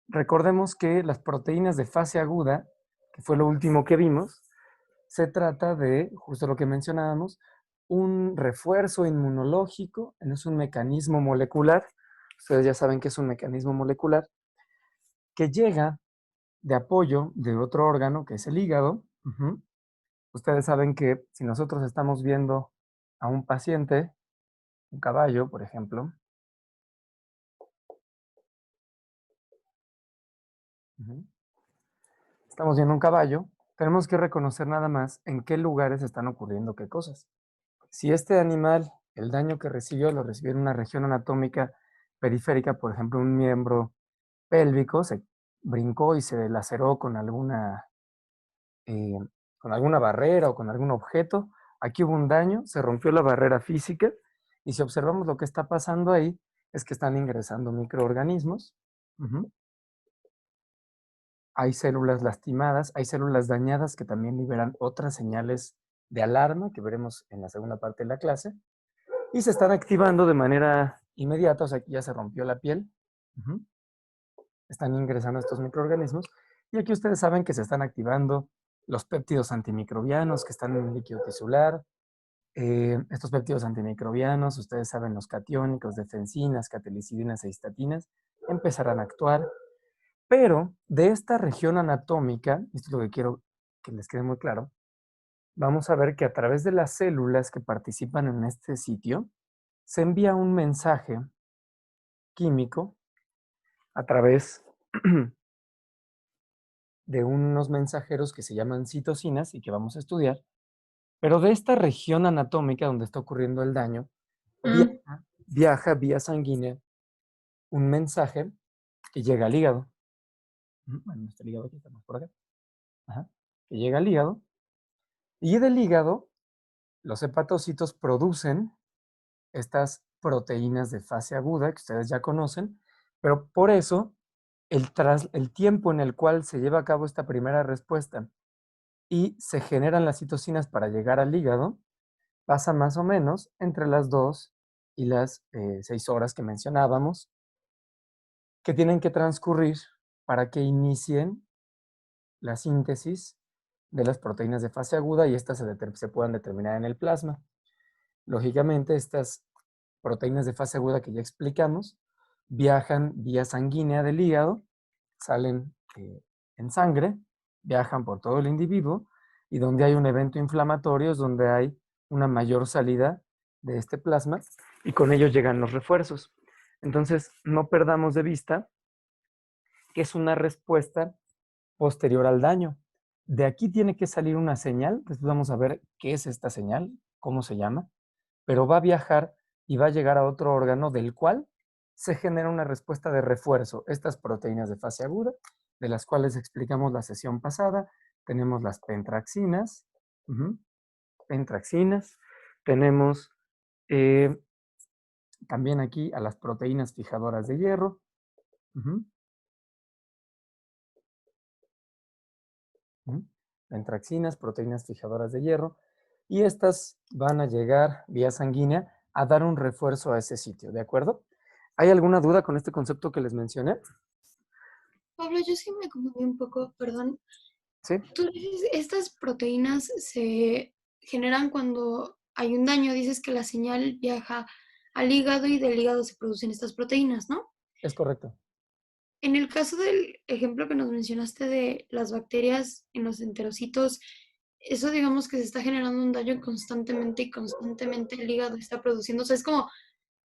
recordemos que las proteínas de fase aguda, que fue lo último que vimos, se trata de, justo lo que mencionábamos, un refuerzo inmunológico, es un mecanismo molecular, ustedes ya saben que es un mecanismo molecular, que llega de apoyo de otro órgano, que es el hígado. Ustedes saben que si nosotros estamos viendo a un paciente, un caballo, por ejemplo, estamos viendo un caballo, tenemos que reconocer nada más en qué lugares están ocurriendo qué cosas. Si este animal, el daño que recibió, lo recibió en una región anatómica periférica, por ejemplo, un miembro pélvico, se brincó y se laceró eh, con alguna barrera o con algún objeto, aquí hubo un daño, se rompió la barrera física y si observamos lo que está pasando ahí, es que están ingresando microorganismos. Hay células lastimadas, hay células dañadas que también liberan otras señales de alarma que veremos en la segunda parte de la clase. Y se están activando de manera inmediata, o sea, ya se rompió la piel. Están ingresando estos microorganismos. Y aquí ustedes saben que se están activando los péptidos antimicrobianos que están en el líquido tisular. Estos péptidos antimicrobianos, ustedes saben, los catiónicos, defensinas, catelicidinas e histatinas, empezarán a actuar. Pero de esta región anatómica, esto es lo que quiero que les quede muy claro, vamos a ver que a través de las células que participan en este sitio, se envía un mensaje químico a través de unos mensajeros que se llaman citocinas y que vamos a estudiar, pero de esta región anatómica donde está ocurriendo el daño, viaja vía sanguínea un mensaje que llega al hígado. Bueno, está el hígado aquí, estamos por acá. Ajá. Que llega al hígado y del hígado los hepatocitos producen estas proteínas de fase aguda que ustedes ya conocen, pero por eso el tiempo en el cual se lleva a cabo esta primera respuesta y se generan las citocinas para llegar al hígado pasa más o menos entre las 2 y las 6 horas que mencionábamos, que tienen que transcurrir para que inicien la síntesis de las proteínas de fase aguda y estas se puedan determinar en el plasma. Lógicamente, estas proteínas de fase aguda que ya explicamos viajan vía sanguínea del hígado, salen en sangre, viajan por todo el individuo y donde hay un evento inflamatorio es donde hay una mayor salida de este plasma y con ello llegan los refuerzos. Entonces, no perdamos de vista que es una respuesta posterior al daño. De aquí tiene que salir una señal, después vamos a ver qué es esta señal, cómo se llama, pero va a viajar y va a llegar a otro órgano del cual se genera una respuesta de refuerzo. Estas proteínas de fase aguda, de las cuales explicamos la sesión pasada, tenemos las pentraxinas, pentraxinas, tenemos también aquí a las proteínas fijadoras de hierro, pentraxinas, proteínas fijadoras de hierro, y estas van a llegar vía sanguínea a dar un refuerzo a ese sitio, ¿de acuerdo? ¿Hay alguna duda con este concepto que les mencioné? Pablo, yo sí me confundí un poco, perdón. Sí, Tú dices, estas proteínas se generan cuando hay un daño, dices que la señal viaja al hígado y del hígado se producen estas proteínas, ¿no? es correcto. En el caso del ejemplo que nos mencionaste de las bacterias en los enterocitos, eso digamos que se está generando un daño constantemente y constantemente el hígado está produciendo, o sea, es como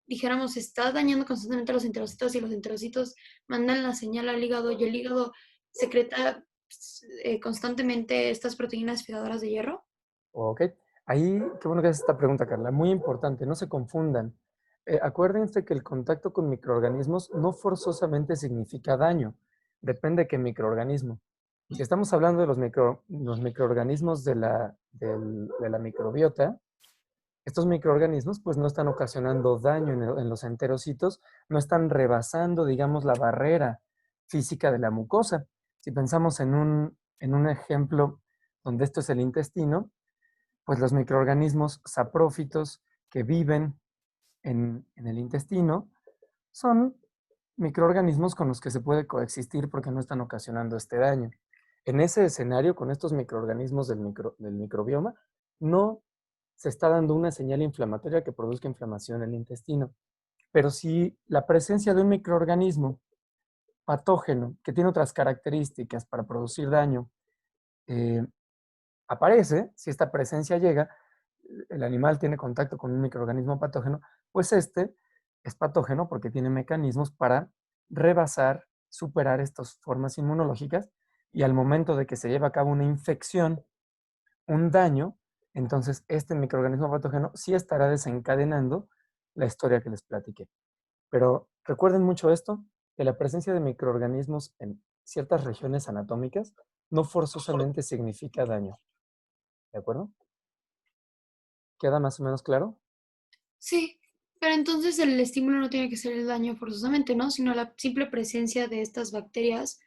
dijéramos, se está dañando constantemente los enterocitos y los enterocitos mandan la señal al hígado y el hígado secreta constantemente estas proteínas fijadoras de hierro. Ok, ahí, qué bueno que haces esta pregunta, Carla, muy importante, no se confundan. Acuérdense que el contacto con microorganismos no forzosamente significa daño, depende de qué microorganismo. Si estamos hablando de los microorganismos de la microbiota, estos microorganismos pues no están ocasionando daño en los enterocitos, no están rebasando, digamos, la barrera física de la mucosa. Si pensamos en un ejemplo donde esto es el intestino, pues los microorganismos saprófitos que viven en el intestino son microorganismos con los que se puede coexistir porque no están ocasionando este daño. En ese escenario, con estos microorganismos del microbioma, no se está dando una señal inflamatoria que produzca inflamación en el intestino. Pero si la presencia de un microorganismo patógeno que tiene otras características para producir daño eh, aparece, si esta presencia llega, el animal tiene contacto con un microorganismo patógeno, pues este es patógeno porque tiene mecanismos para rebasar, superar estas formas inmunológicas y al momento de que se lleva a cabo una infección, un daño, entonces este microorganismo patógeno sí estará desencadenando la historia que les platiqué. Pero recuerden mucho esto, que la presencia de microorganismos en ciertas regiones anatómicas no forzosamente significa daño. ¿De acuerdo? ¿Queda más o menos claro? Sí, pero entonces el estímulo no tiene que ser el daño forzosamente, ¿no? Sino la simple presencia de estas bacterias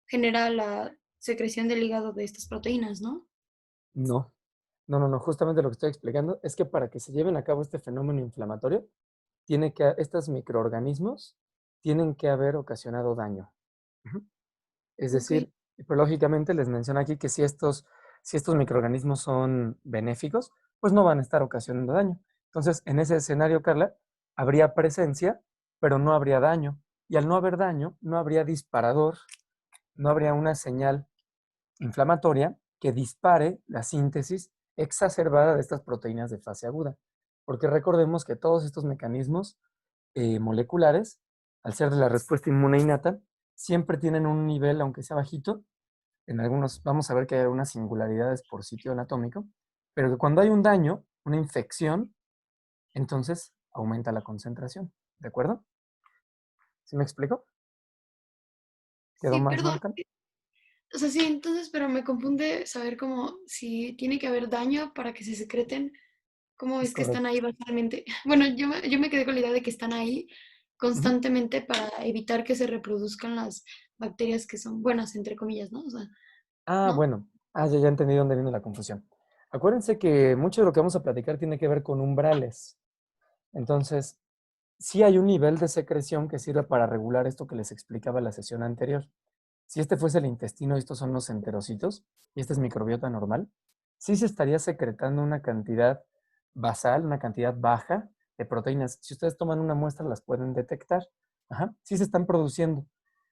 genera la secreción del hígado de estas proteínas, ¿no? No. No. Justamente lo que estoy explicando es que para que se lleven a cabo este fenómeno inflamatorio, estos microorganismos tienen que haber ocasionado daño. Ujú. Es Ok. decir, lógicamente les menciono aquí que si estos microorganismos son benéficos, pues no van a estar ocasionando daño. Entonces, en ese escenario, Carla, habría presencia, pero no habría daño. Y al no haber daño, no habría disparador, no habría una señal inflamatoria que dispare la síntesis exacerbada de estas proteínas de fase aguda. Porque recordemos que todos estos mecanismos moleculares, al ser de la respuesta inmune innata, siempre tienen un nivel, aunque sea bajito, en algunos vamos a ver que hay algunas singularidades por sitio anatómico, pero que cuando hay un daño, una infección, entonces aumenta la concentración. ¿De acuerdo? ¿Sí me explico? ¿Quedó Sí, más perdón. marcado? O sea, sí, entonces, pero me confunde saber cómo si tiene que haber daño para que se secreten, cómo Es es que están ahí correcto. basalmente. Bueno, yo me quedé con la idea de que están ahí Ujú. constantemente para evitar que se reproduzcan las bacterias que son buenas, entre comillas, ¿no? O sea, Ah, ¿no? bueno. Ya entendí dónde viene la confusión. Acuérdense que mucho de lo que vamos a platicar tiene que ver con umbrales. Entonces, sí hay un nivel de secreción que sirve para regular esto que les explicaba en la sesión anterior. Si este fuese el intestino y estos son los enterocitos, y este es microbiota normal, sí se estaría secretando una cantidad basal, una cantidad baja de proteínas. Si ustedes toman una muestra, las pueden detectar. Ajá, sí se están produciendo.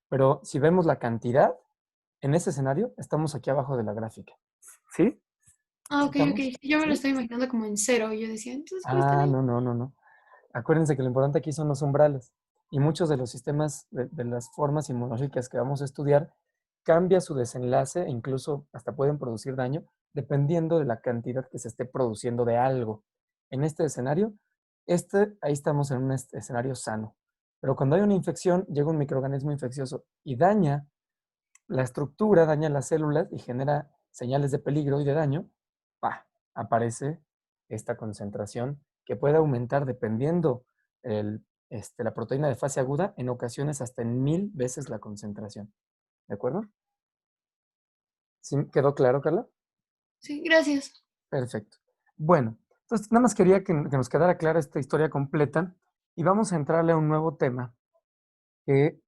Pero si vemos la cantidad, en ese escenario, estamos aquí abajo de la gráfica. ¿Sí? Ah, ¿Sí ok, ok. estamos? Sí, yo me lo ¿Sí? estoy imaginando como en cero. Y yo decía, entonces, ¿cómo están Ah, ahí? no. Acuérdense que lo importante aquí son los umbrales y muchos de los sistemas de las formas inmunológicas que vamos a estudiar cambia su desenlace e incluso hasta pueden producir daño dependiendo de la cantidad que se esté produciendo de algo. En este escenario, ahí estamos en un escenario sano. Pero cuando hay una infección, llega un microorganismo infeccioso y daña la estructura, daña las células y genera señales de peligro y de daño, ¡pah! Aparece esta concentración que puede aumentar dependiendo la proteína de fase aguda, en ocasiones hasta en 1000 veces la concentración. ¿De acuerdo? ¿Sí quedó claro, Carla? Sí, gracias. Perfecto. Bueno, entonces nada más quería que nos quedara clara esta historia completa y vamos a entrarle a un nuevo tema que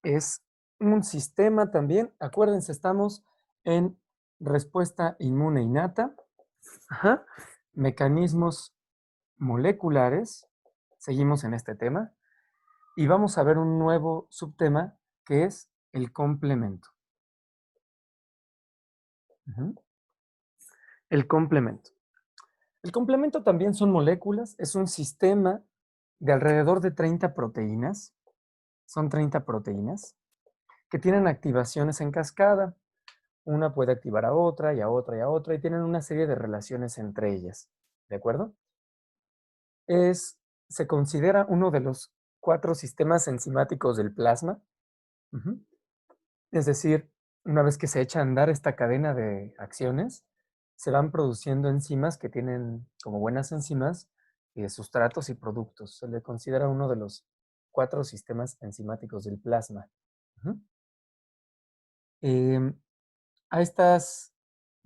es un sistema también. Acuérdense, estamos en respuesta inmune innata, ajá, mecanismos moleculares. Seguimos en este tema y vamos a ver un nuevo subtema que es el complemento. Ujú. El complemento. El complemento también son moléculas, es un sistema de alrededor de 30 proteínas. Son 30 proteínas que tienen activaciones en cascada. Una puede activar a otra y a otra y a otra y tienen una serie de relaciones entre ellas. ¿De acuerdo? Se considera uno de los 4 sistemas enzimáticos del plasma. Ujú. Es decir, una vez que se echa a andar esta cadena de acciones, se van produciendo enzimas que tienen como buenas enzimas sustratos y productos. Se le considera uno de los 4 sistemas enzimáticos del plasma. Ujú. Em, A estas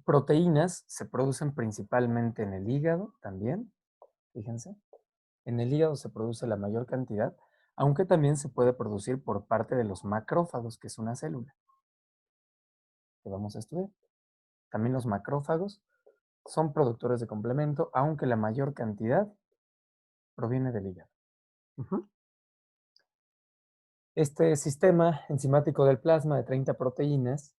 proteínas se producen principalmente en el hígado también, fíjense. En el hígado se produce la mayor cantidad, aunque también se puede producir por parte de los macrófagos, que es una célula que vamos a estudiar. También los macrófagos son productores de complemento, aunque la mayor cantidad proviene del hígado. Este sistema enzimático del plasma de 30 proteínas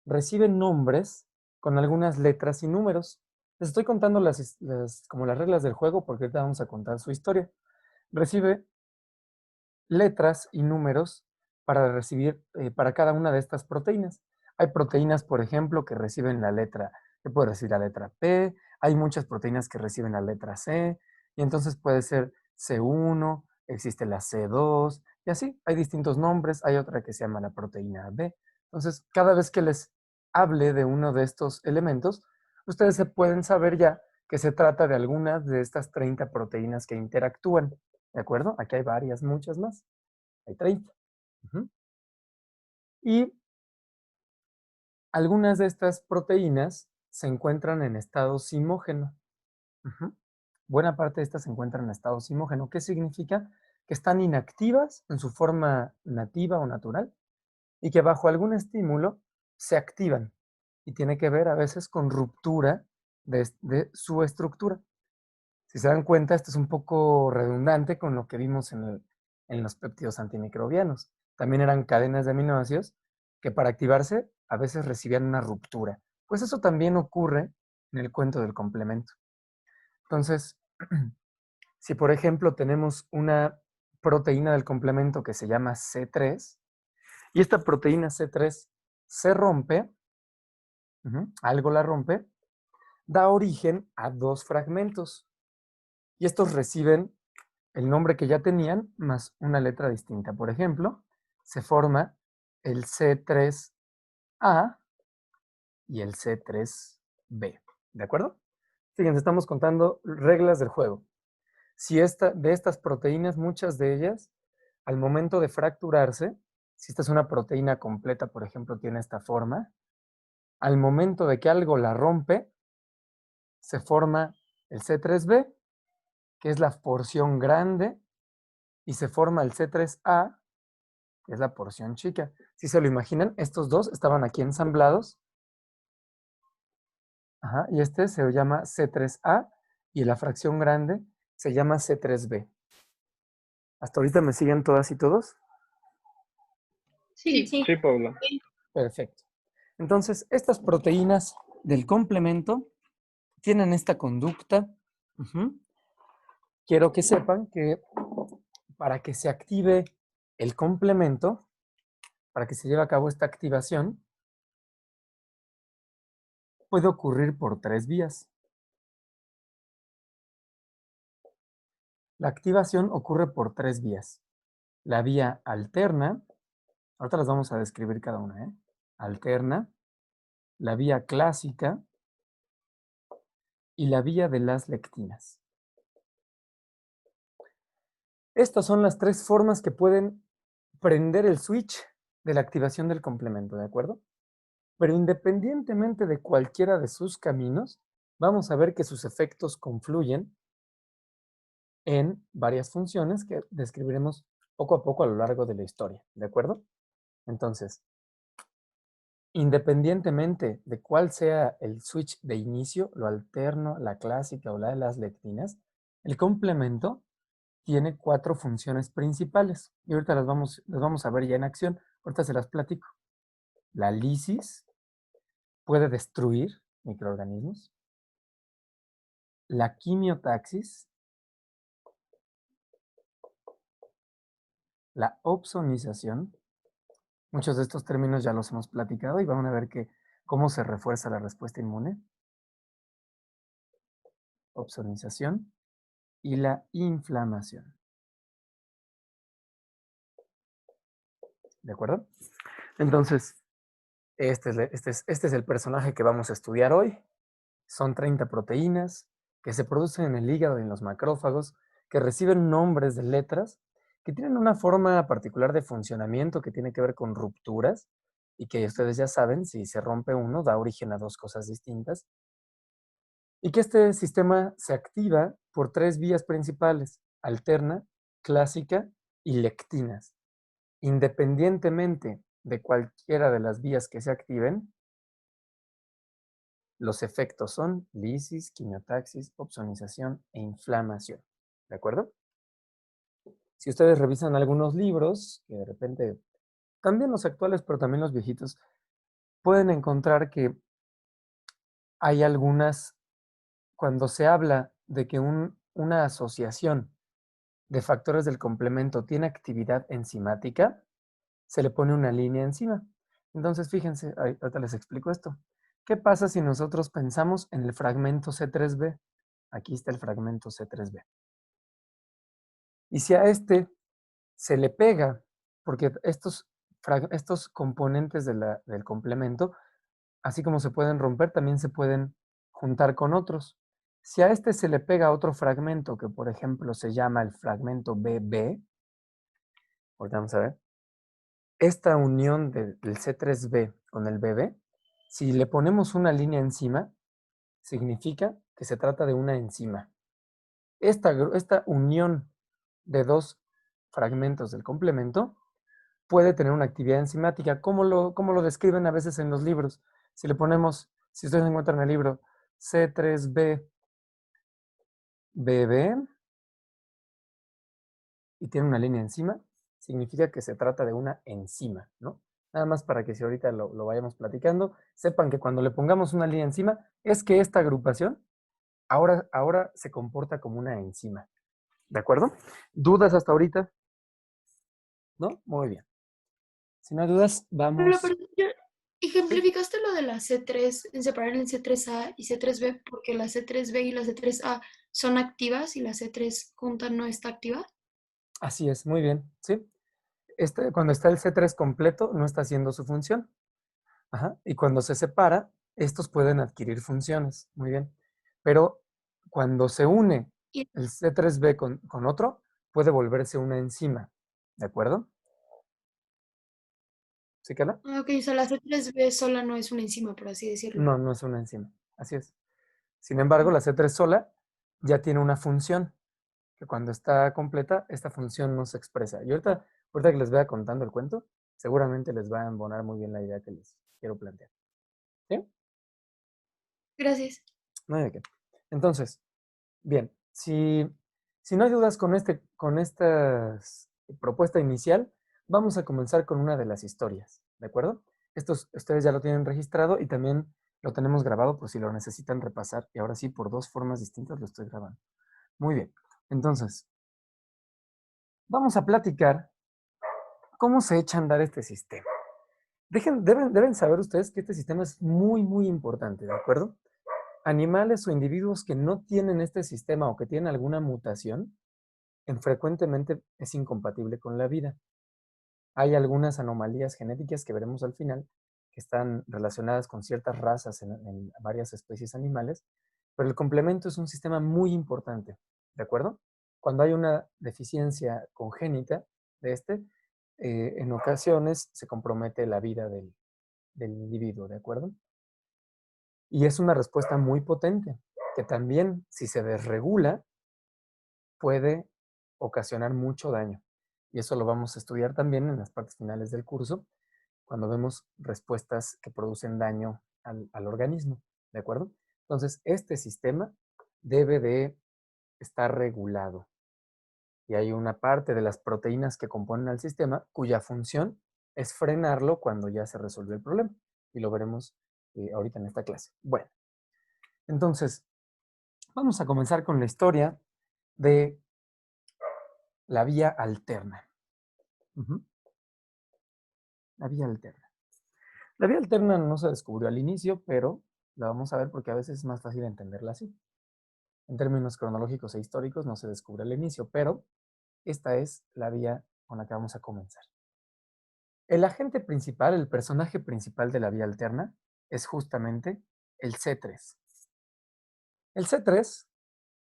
recibe nombres con algunas letras y números. Les estoy contando como las reglas del juego porque ahorita vamos a contar su historia. Recibe letras y números para cada una de estas proteínas. Hay proteínas, por ejemplo, que puede recibir la letra P, hay muchas proteínas que reciben la letra C, y entonces puede ser C1, existe la C2, y así, hay distintos nombres, hay otra que se llama la proteína B. Entonces, cada vez que les hable de uno de estos elementos, ustedes se pueden saber ya que se trata de algunas de estas 30 proteínas que interactúan. ¿De acuerdo? Aquí hay varias, muchas más. Hay 30. Y algunas de estas proteínas se encuentran en estado simógeno. Buena parte de estas se encuentran en estado simógeno. ¿Qué significa? Que están inactivas en su forma nativa o natural y que bajo algún estímulo se activan. Y tiene que ver a veces con ruptura de su estructura. Si se dan cuenta, esto es un poco redundante con lo que vimos en los péptidos antimicrobianos. También eran cadenas de aminoácidos que para activarse a veces recibían una ruptura. Pues eso también ocurre en el cuento del complemento. Entonces, si por ejemplo tenemos una proteína del complemento que se llama C3, y esta proteína C3 se rompe, algo la rompe, da origen a dos fragmentos. Y estos reciben el nombre que ya tenían más una letra distinta. Por ejemplo, se forma el C3A y el C3B. ¿De acuerdo? Fíjense, estamos contando reglas del juego. Si de estas proteínas, muchas de ellas, al momento de fracturarse, si esta es una proteína completa, por ejemplo, tiene esta forma, al momento de que algo la rompe, se forma el C3B, que es la porción grande, y se forma el C3A, que es la porción chica. Si se lo imaginan, estos dos estaban aquí ensamblados. Y este se llama C3A y la fracción grande se llama C3B. ¿Hasta ahorita me siguen todas y todos? Sí. Sí, Paula. Perfecto. Entonces, estas proteínas del complemento tienen esta conducta. Quiero que sepan que para que se active el complemento, para que se lleve a cabo esta activación, puede ocurrir por 3 vías. La activación ocurre por 3 vías. La vía alterna, ahorita las vamos a describir cada una, alterna, la vía clásica y la vía de las lectinas. Estas son las 3 formas que pueden prender el switch de la activación del complemento, ¿de acuerdo? Pero independientemente de cualquiera de sus caminos, vamos a ver que sus efectos confluyen en varias funciones que describiremos poco a poco a lo largo de la historia, ¿de acuerdo? Entonces, independientemente de cuál sea el switch de inicio, lo alterno, la clásica o la de las lectinas, el complemento tiene 4 funciones principales. Y ahorita las vamos a ver ya en acción. Ahorita se las platico. La lisis puede destruir microorganismos. La quimiotaxis. La opsonización. Muchos de estos términos ya los hemos platicado y van a ver cómo se refuerza la respuesta inmune. Opsonización y la inflamación. ¿De acuerdo? Entonces, este es el personaje que vamos a estudiar hoy. Son 30 proteínas que se producen en el hígado y en los macrófagos, que reciben nombres de letras, que tienen una forma particular de funcionamiento que tiene que ver con rupturas y que ustedes ya saben, si se rompe uno, da origen a 2 cosas distintas. Y que este sistema se activa por 3 vías principales, alterna, clásica y lectinas. Independientemente de cualquiera de las vías que se activen, los efectos son lisis, quimiotaxis, opsonización e inflamación. ¿De acuerdo? Si ustedes revisan algunos libros, que de repente, también los actuales, pero también los viejitos, pueden encontrar que hay algunas, cuando se habla de que una asociación de factores del complemento tiene actividad enzimática, se le pone una línea encima. Entonces, fíjense, ahorita les explico esto. ¿Qué pasa si nosotros pensamos en el fragmento C3b? Aquí está el fragmento C3b. Y si a este se le pega, porque estos componentes del complemento, así como se pueden romper, también se pueden juntar con otros. Si a este se le pega otro fragmento, que por ejemplo se llama el fragmento BB, ahorita vamos a ver, esta unión del C3b con el BB, si le ponemos una línea encima, significa que se trata de una enzima. Esta unión de dos fragmentos del complemento puede tener una actividad enzimática. ¿Cómo lo describen a veces en los libros? Si le ponemos, si ustedes encuentran el libro C3b BB y tiene una línea encima, significa que se trata de una enzima, ¿no? Nada más para que si ahorita lo vayamos platicando, sepan que cuando le pongamos una línea encima, es que esta agrupación ahora se comporta como una enzima. ¿De acuerdo? ¿Dudas hasta ahorita? ¿No? Muy bien. Si no hay dudas, vamos. Pero yo- Sí. ejemplificaste lo de la C3, en separar en C3A y C3B, porque la C3B y la C3A son activas y la C3 junta no está activa. Así es, muy bien. ¿Sí? Cuando está el C3 completo, no está haciendo su función. Ajá. Y cuando se separa, estos pueden adquirir funciones. Muy bien. Pero cuando se une Y, el C3b con otro, puede volverse una enzima. ¿De acuerdo? ¿Sí, Carla? ok, o sea, la C3B sola no es una enzima, por así decirlo. No, no es una enzima. Así es. Sin embargo, la C3 sola ya tiene una función, que cuando está completa, esta función no se expresa. Y ahorita que les vaya contando el cuento, seguramente les va a embonar muy bien la idea que les quiero plantear. ¿Sí? Gracias. No hay de qué. Entonces, bien, si no hay dudas con esta propuesta inicial, vamos a comenzar con una de las historias, ¿de acuerdo? Estos ustedes ya lo tienen registrado y también lo tenemos grabado por si lo necesitan repasar. Y ahora sí, por dos formas distintas lo estoy grabando. Muy bien. Entonces, vamos a platicar cómo se echa a andar este sistema. Deben saber ustedes que este sistema es muy, muy importante, ¿de acuerdo? Animales o individuos que no tienen este sistema o que tienen alguna mutación, frecuentemente es incompatible con la vida. Hay algunas anomalías genéticas que veremos al final, que están relacionadas con ciertas razas en varias especies animales, pero el complemento es un sistema muy importante, ¿de acuerdo? Cuando hay una deficiencia congénita de en ocasiones se compromete la vida del individuo, ¿de acuerdo? Y es una respuesta muy potente, que también, si se desregula, puede ocasionar mucho daño. Y eso lo vamos a estudiar también en las partes finales del curso, cuando vemos respuestas que producen daño al organismo, ¿de acuerdo? Entonces, este sistema debe de estar regulado. Y hay una parte de las proteínas que componen al sistema cuya función es frenarlo cuando ya se resuelve el problema. Y lo veremos ahorita en esta clase. Bueno, entonces, vamos a comenzar con la historia de la vía alterna. Ujú. La vía alterna. La vía alterna no se descubrió al inicio, pero la vamos a ver porque a veces es más fácil entenderla así. En términos cronológicos e históricos no se descubre al inicio, pero esta es la vía con la que vamos a comenzar. El agente principal, el personaje principal de la vía alterna, es justamente el C3. El C3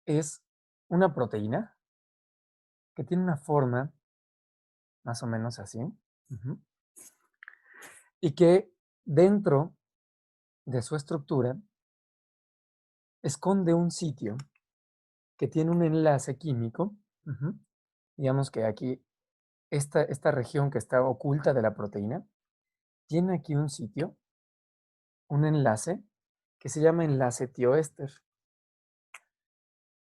es una proteína que tiene una forma más o menos así, ujú, y que dentro de su estructura esconde un sitio que tiene un enlace químico. Ujú. Digamos que aquí esta región que está oculta de la proteína, tiene aquí un sitio, un enlace, que se llama enlace tioéster.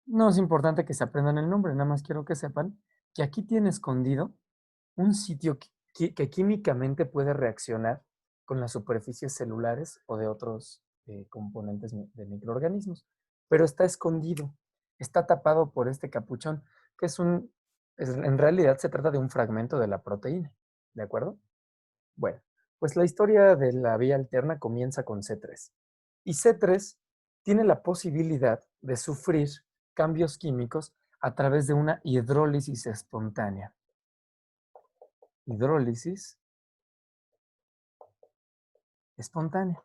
No es importante que se aprendan el nombre, nada más quiero que sepan que aquí tiene escondido un sitio que químicamente puede reaccionar con las superficies celulares o de otros componentes de microorganismos, pero está escondido, está tapado por este capuchón, que en realidad se trata de un fragmento de la proteína, ¿de acuerdo? Bueno, pues la historia de la vía alterna comienza con C3. Y C3 tiene la posibilidad de sufrir cambios químicos a través de una hidrólisis espontánea. Hidrólisis espontánea.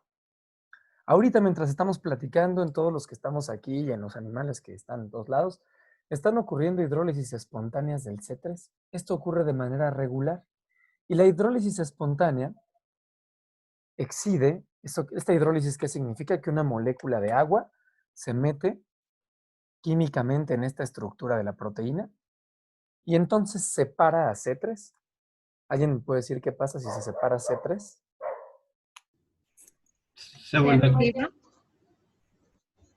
Ahorita, mientras estamos platicando, en todos los que estamos aquí y en los animales que están en todos lados, están ocurriendo hidrólisis espontáneas del C3. Esto ocurre de manera regular. Y la hidrólisis espontánea excide, esta hidrólisis, ¿qué significa? Que una molécula de agua se mete químicamente en esta estructura de la proteína y entonces separa a C3. ¿Alguien me puede decir qué pasa si se separa C3? Se vuelve.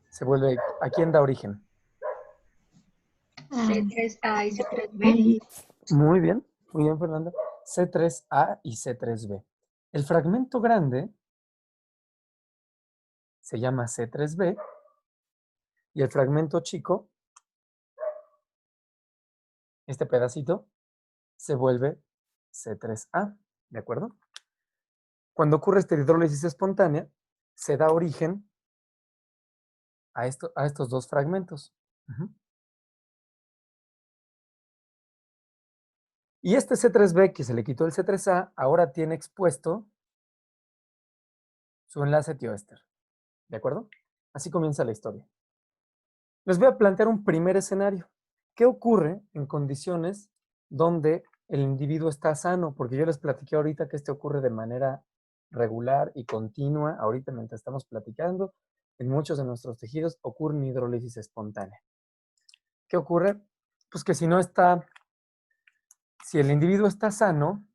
Se vuelve, ¿a quién da origen? C3A y C3B. Muy bien, Fernanda. C3A y C3B. El fragmento grande se llama C3B y el fragmento chico, este pedacito, se vuelve C3A, ¿de acuerdo? Cuando ocurre esta hidrólisis espontánea, se da origen a estos dos fragmentos. Y este C3B, que se le quitó el C3A, ahora tiene expuesto su enlace tioéster. ¿De acuerdo? Así comienza la historia. Les voy a plantear un primer escenario. ¿Qué ocurre en condiciones donde el individuo está sano? Porque yo les platiqué ahorita que ocurre de manera regular y continua. Ahorita, mientras estamos platicando, en muchos de nuestros tejidos ocurre una hidrólisis espontánea. ¿Qué ocurre? Pues que si el individuo está sano,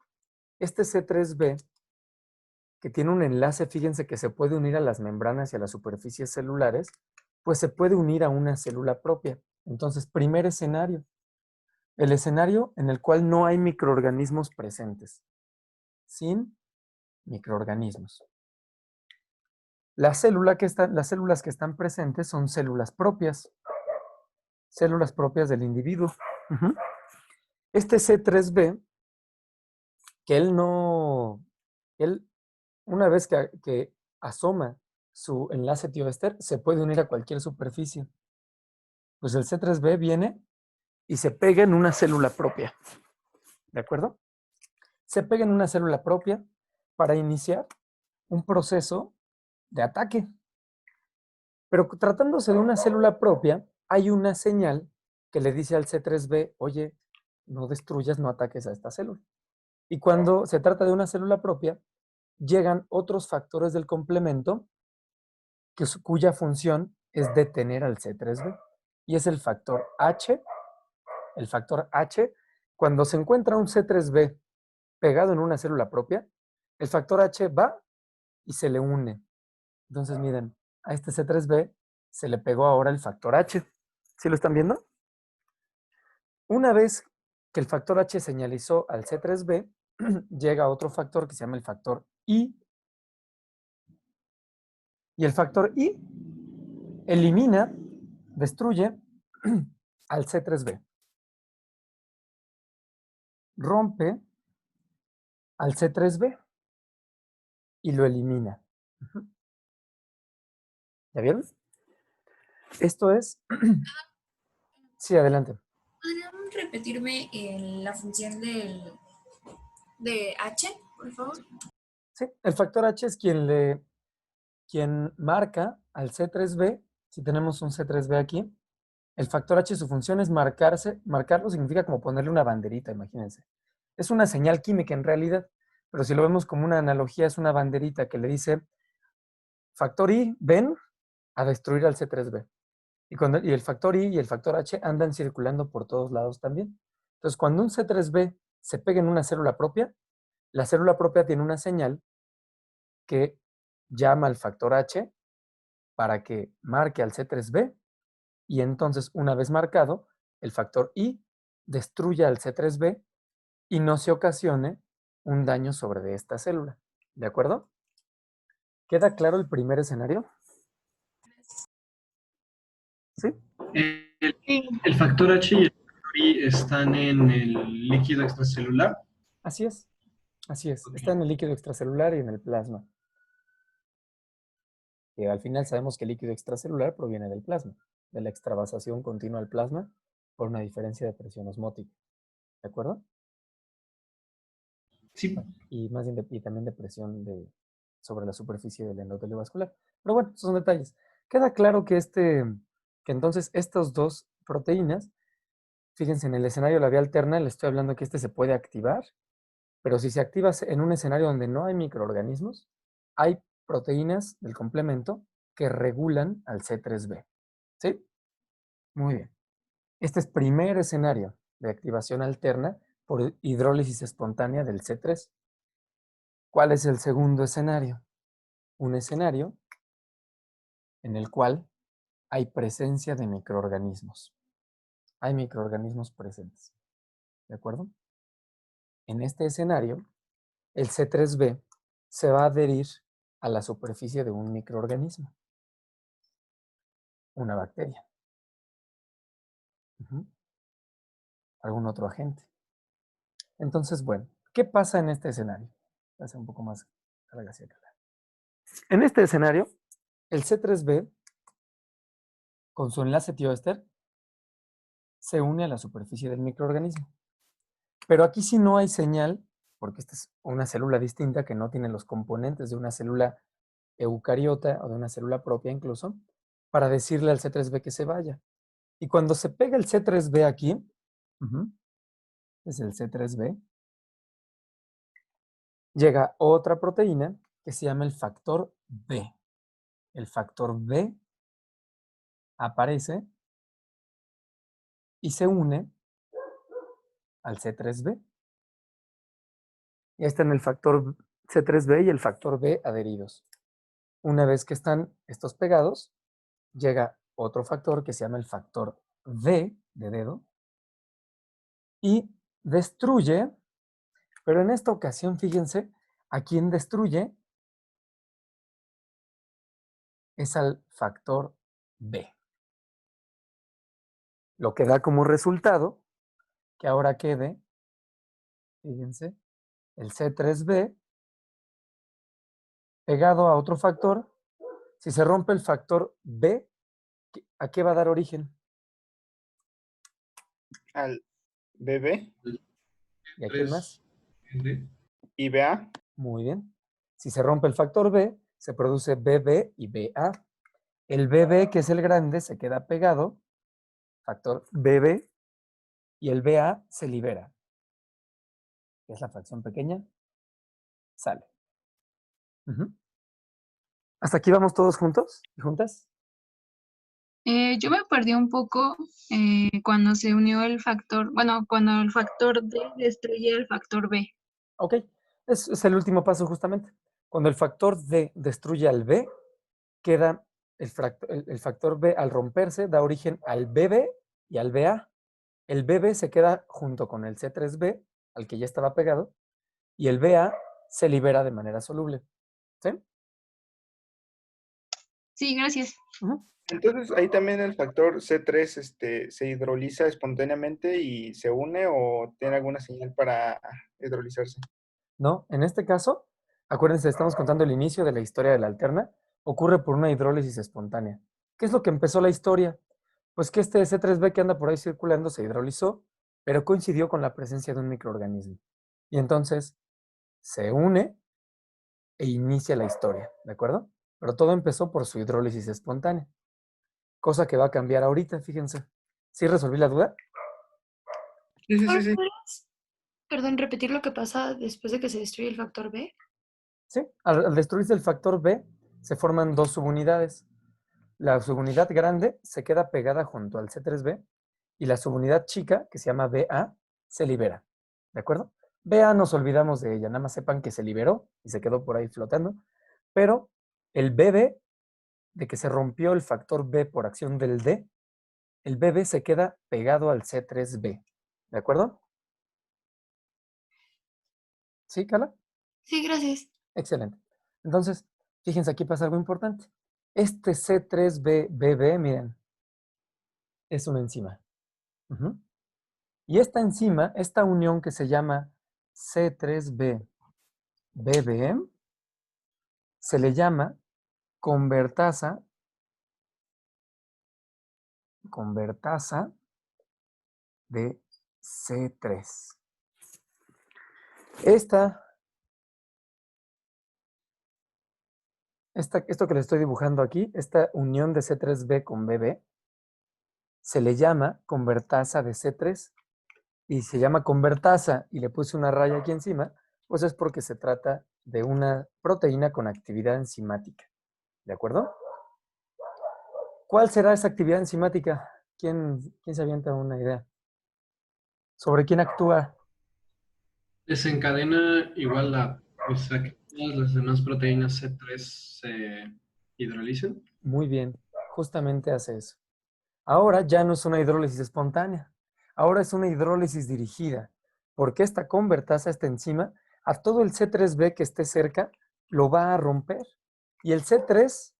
este C3B, que tiene un enlace, fíjense que se puede unir a las membranas y a las superficies celulares, pues se puede unir a una célula propia. Entonces, primer escenario, el escenario en el cual no hay microorganismos presentes, sin microorganismos. Las células que están presentes son células propias del individuo. Este C3B, que él una vez que asoma su enlace tioéster, se puede unir a cualquier superficie. Pues el C3B viene y se pega en una célula propia. ¿De acuerdo? Se pega en una célula propia para iniciar un proceso de ataque. Pero tratándose de una célula propia, hay una señal que le dice al C3B, oye, no destruyas, no ataques a esta célula. Y cuando se trata de una célula propia, llegan otros factores del complemento cuya función es detener al C3B. Y es el factor H. El factor H, cuando se encuentra un C3B pegado en una célula propia, el factor H va y se le une. Entonces, miren, a este C3B se le pegó ahora el factor H. ¿Sí lo están viendo? Una vez que el factor H señalizó al C3B, llega otro factor que se llama el factor I. Y el factor I elimina, destruye al C3B. Rompe al C3B y lo elimina. ¿Ya vieron? Esto es... Sí, adelante. ¿Podrían repetirme la función de H, por favor? Sí, el factor H es quien marca al C3B. Si tenemos un C3B aquí, el factor H, su función es marcarlo significa como ponerle una banderita, imagínense. Es una señal química en realidad, pero si lo vemos como una analogía, es una banderita que le dice, factor I, ven a destruir al C3B. Y el factor I y el factor H andan circulando por todos lados también. Entonces, cuando un C3B se pega en una célula propia. La célula propia tiene una señal que llama al factor H para que marque al C3b y entonces, una vez marcado, el factor I destruya al C3b y no se ocasione un daño sobre de esta célula. ¿De acuerdo? ¿Queda claro el primer escenario? ¿Sí? El factor H y el factor I están en el líquido extracelular. Así es. Así es. Ok. Está en el líquido extracelular y en el plasma. Que al final sabemos que el líquido extracelular proviene del plasma, de la extravasación continua al plasma por una diferencia de presión osmótica. ¿De acuerdo? Sí. Y, y también de presión sobre la superficie del endotelio vascular. Pero bueno, esos son detalles. Queda claro que entonces estas dos proteínas, fíjense, en el escenario de la vía alterna, le estoy hablando que se puede activar, pero si se activa en un escenario donde no hay microorganismos, hay proteínas del complemento que regulan al C3b. ¿Sí? Muy bien. Este es primer escenario de activación alterna por hidrólisis espontánea del C3. ¿Cuál es el segundo escenario? Un escenario en el cual hay presencia de microorganismos. Hay microorganismos presentes. ¿De acuerdo? En este escenario, el C3b se va a adherir a la superficie de un microorganismo, una bacteria, algún otro agente. Entonces, bueno, ¿qué pasa en este escenario? Voy a hacer un poco más larga hacia acá. En este escenario, el C3b, con su enlace tioéster, se une a la superficie del microorganismo. Pero aquí sí no hay señal, porque esta es una célula distinta que no tiene los componentes de una célula eucariota o de una célula propia incluso, para decirle al C3b que se vaya. Y cuando se pega el C3b aquí, es el C3b, llega otra proteína que se llama el factor B. El factor B aparece y se une al C3b. Ya están el factor C3b y el factor B adheridos. Una vez que están estos pegados, llega otro factor que se llama el factor D de dedo y destruye, pero en esta ocasión, fíjense, a quien destruye es al factor B. Lo que da como resultado que ahora quede, fíjense, el C3b pegado a otro factor. Si se rompe el factor B, ¿a qué va a dar origen? Al BB ¿Y a quién más? y BA. Muy bien. Si se rompe el factor B, se produce BB y BA. El BB, que es el grande, se queda pegado, factor BB, y el BA se libera, que es la fracción pequeña, sale. ¿Hasta aquí vamos todos juntos y juntas? Yo me perdí un poco cuando se unió el factor, bueno, cuando el factor D destruye el factor B. Ok, es el último paso justamente. Cuando el factor D destruye al B, queda el factor B al romperse, da origen al BB y al BA. El BB se queda junto con el C3b, al que ya estaba pegado, y el BA se libera de manera soluble. ¿Sí? Sí, gracias. Entonces ahí también el factor C3 se hidroliza espontáneamente y se une o tiene alguna señal para hidrolizarse. No, en este caso, acuérdense, estamos contando el inicio de la historia de la alterna, ocurre por una hidrólisis espontánea. ¿Qué es lo que empezó la historia? Pues que este C3b que anda por ahí circulando se hidrolizó, pero coincidió con la presencia de un microorganismo. Y entonces se une e inicia la historia, ¿de acuerdo? Pero todo empezó por su hidrólisis espontánea, cosa que va a cambiar ahorita, fíjense. ¿Sí resolví la duda? Sí. ¿Puedes, perdón, repetir lo que pasa después de que se destruye el factor B? Sí, al destruirse el factor B, se forman dos subunidades. La subunidad grande se queda pegada junto al C3b y la subunidad chica, que se llama BA, se libera. ¿De acuerdo? BA nos olvidamos de ella, nada más sepan que se liberó y se quedó por ahí flotando, pero el BB, de que se rompió el factor B por acción del D, el BB se queda pegado al C3B. ¿De acuerdo? ¿Sí, Carla? Sí, gracias. Excelente. Entonces, fíjense, aquí pasa algo importante. Este C3BBB, miren, es una enzima. Ujú. Y esta enzima, esta unión que se llama C3BBB, se le llama convertasa de C3. Esto que les estoy dibujando aquí, esta unión de C3B con BB, se le llama convertasa de C3 y se llama convertasa y le puse una raya aquí encima, pues es porque se trata de una proteína con actividad enzimática. ¿De acuerdo? ¿Cuál será esa actividad enzimática? ¿Quién se avienta una idea? ¿Sobre quién actúa? Desencadena igual o sea, que todas las demás proteínas C3 se hidrolicen. Muy bien, justamente hace eso. Ahora ya no es una hidrólisis espontánea, ahora es una hidrólisis dirigida, porque esta convertasa, esta enzima, a todo el C3B que esté cerca, lo va a romper. Y el C3,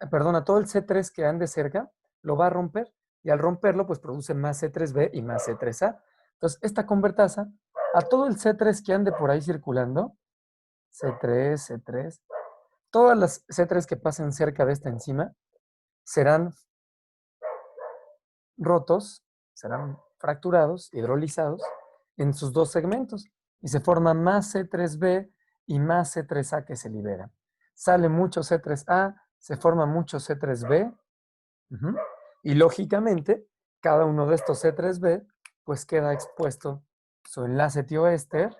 perdón, a todo el C3 que ande cerca, lo va a romper. Y al romperlo, pues produce más C3B y más C3A. Entonces, esta convertasa, a todo el C3 que ande por ahí circulando, C3, C3, todas las C3 que pasen cerca de esta enzima serán rotos, serán fracturados, hidrolizados en sus dos segmentos y se forma más C3B y más C3A que se libera. Sale mucho C3A, se forma mucho C3B y lógicamente cada uno de estos C3B pues queda expuesto su enlace tioéster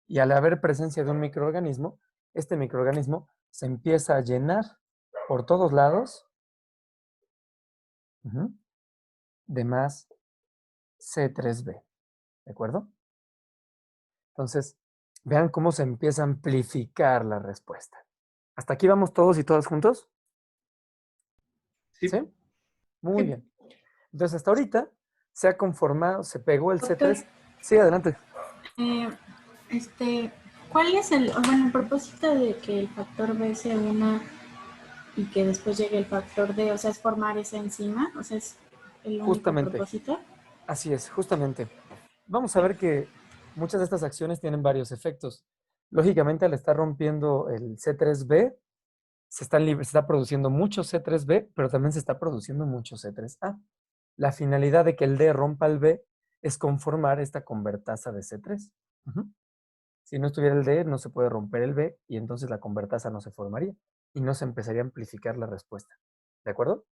y al haber presencia de un microorganismo, este microorganismo se empieza a llenar por todos lados de más C3B. ¿De acuerdo? Entonces, vean cómo se empieza a amplificar la respuesta. ¿Hasta aquí vamos todos y todas juntos? Sí. ¿Sí? Muy bien. Entonces, hasta ahorita se ha conformado, se pegó el Doctor, C3. Sí, adelante. eh, ¿cuál es el propósito de que el factor B se una y que después llegue el factor D? O sea, ¿es formar esa enzima? O sea, ¿es el único Justamente. propósito? Así es, justamente. Vamos a ver que muchas de estas acciones tienen varios efectos. Lógicamente, al estar rompiendo el C3B, se está produciendo mucho C3B, pero también se está produciendo mucho C3A. La finalidad de que el D rompa el B es conformar esta convertasa de C3. Si no estuviera el D, no se puede romper el B y entonces la convertasa no se formaría y no se empezaría a amplificar la respuesta. ¿De acuerdo?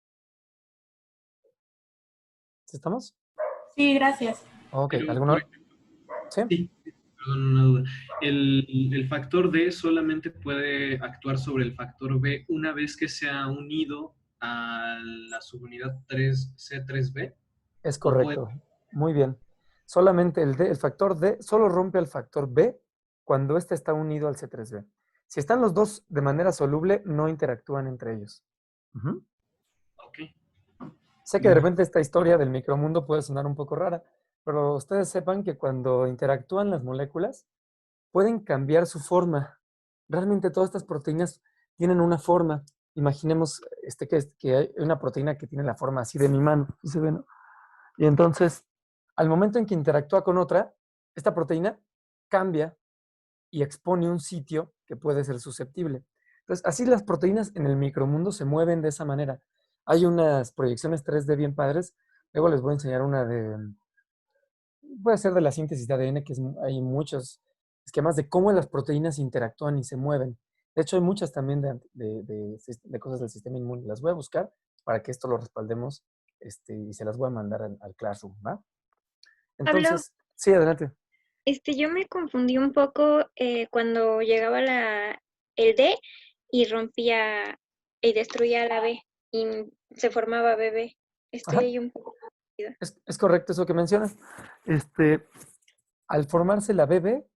¿Sí estamos? Sí, gracias. Ok, Pero, ¿alguno? ¿Sí? sí, perdón, una duda. El factor D solamente puede actuar sobre el factor B una vez que se ha unido a la subunidad 3, C3B, Es o puede... correcto. Muy bien. Solamente el factor D solo rompe al factor B cuando éste está unido al C3B. Si están los dos de manera soluble, no interactúan entre ellos. Ok. Sé que de repente esta historia del micromundo puede sonar un poco rara, pero ustedes sepan que cuando interactúan las moléculas, pueden cambiar su forma. Realmente todas estas proteínas tienen una forma. Imaginemos que hay una proteína que tiene la forma así de mi mano. ¿Sí se ve, no? Y entonces, al momento en que interactúa con otra, esta proteína cambia y expone un sitio que puede ser susceptible. Entonces, así las proteínas en el micromundo se mueven de esa manera. Hay unas proyecciones 3D bien padres. Luego les voy a enseñar una puede ser de la síntesis de ADN, hay muchos esquemas de cómo las proteínas interactúan y se mueven. De hecho, hay muchas también de cosas del sistema inmune. Las voy a buscar para que esto lo respaldemos y se las voy a mandar al Classroom, ¿va? Pablo, Entonces, sí, adelante. yo me confundí un poco cuando llegaba el D y rompía y destruía la B y se formaba BB. Estoy Ajá. ahí un poco perdida. Es correcto eso que mencionas. Al formarse la BB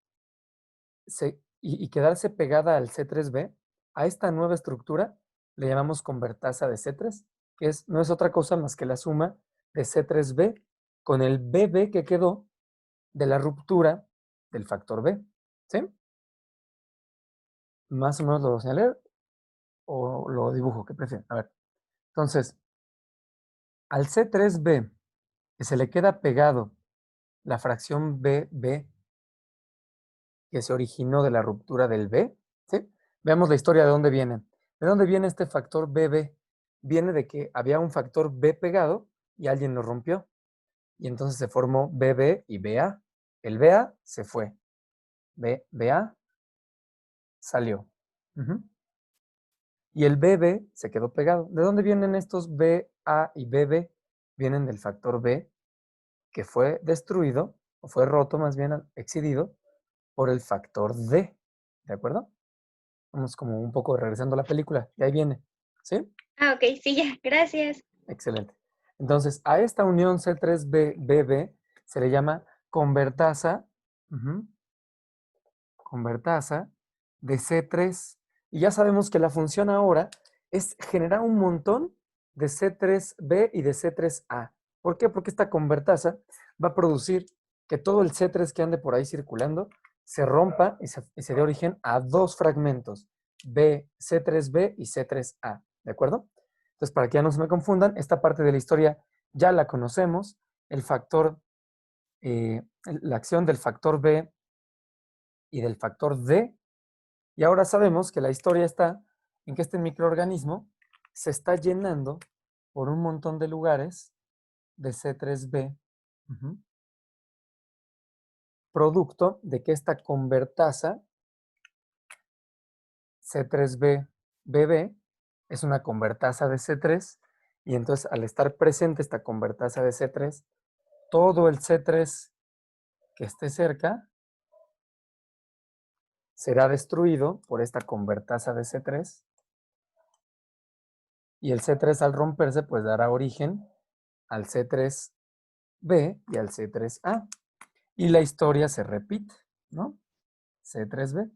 y quedarse pegada al C3B, a esta nueva estructura le llamamos convertasa de C3, que no es otra cosa más que la suma de C3B con el BB que quedó de la ruptura del factor B. ¿Sí? Más o menos lo voy a leer o lo dibujo, ¿qué prefieren? A ver. Entonces, al C3B que se le queda pegado la fracción BB que se originó de la ruptura del B, ¿sí? Veamos la historia de dónde viene. ¿De dónde viene este factor BB? Viene de que había un factor B pegado y alguien lo rompió. Y entonces se formó BB y BA. El BA se fue. BA salió. Y el BB se quedó pegado. ¿De dónde vienen estos BA y BB? Vienen del factor B que fue destruido, o fue roto más bien, excedido, por el factor D. ¿De acuerdo? Vamos como un poco regresando a la película. Y ahí viene. ¿Sí? Ok, sí, ya, gracias. Excelente. Entonces, a esta unión C3BB se le llama convertasa, convertasa de C3. Y ya sabemos que la función ahora es generar un montón de C3B y de C3A. ¿Por qué? Porque esta convertasa va a producir que todo el C3 que ande por ahí circulando se rompa y se dé origen a dos fragmentos, C3B y C3A. ¿De acuerdo? Entonces, para que ya no se me confundan, esta parte de la historia ya la conocemos. El factor, la acción del factor B y del factor D. Y ahora sabemos que la historia está en que este microorganismo se está llenando por un montón de lugares de C3B, producto de que esta convertasa C3B-BB es una convertasa de C3 y entonces al estar presente esta convertasa de C3, todo el C3 que esté cerca será destruido por esta convertasa de C3 y el C3 al romperse pues dará origen al C3B y al C3A. Y la historia se repite, ¿no? C3B.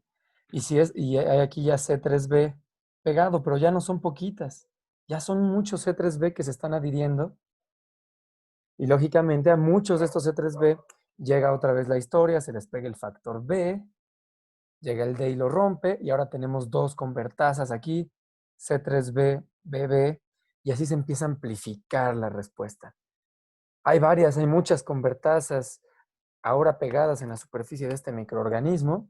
Y hay aquí ya C3B pegado, pero ya no son poquitas. Ya son muchos C3B que se están adhiriendo. Y lógicamente a muchos de estos C3B llega otra vez la historia, se les pega el factor B, llega el D y lo rompe, y ahora tenemos dos convertasas aquí, C3B, BB, y así se empieza a amplificar la respuesta. Hay muchas convertasas ahora pegadas en la superficie de este microorganismo.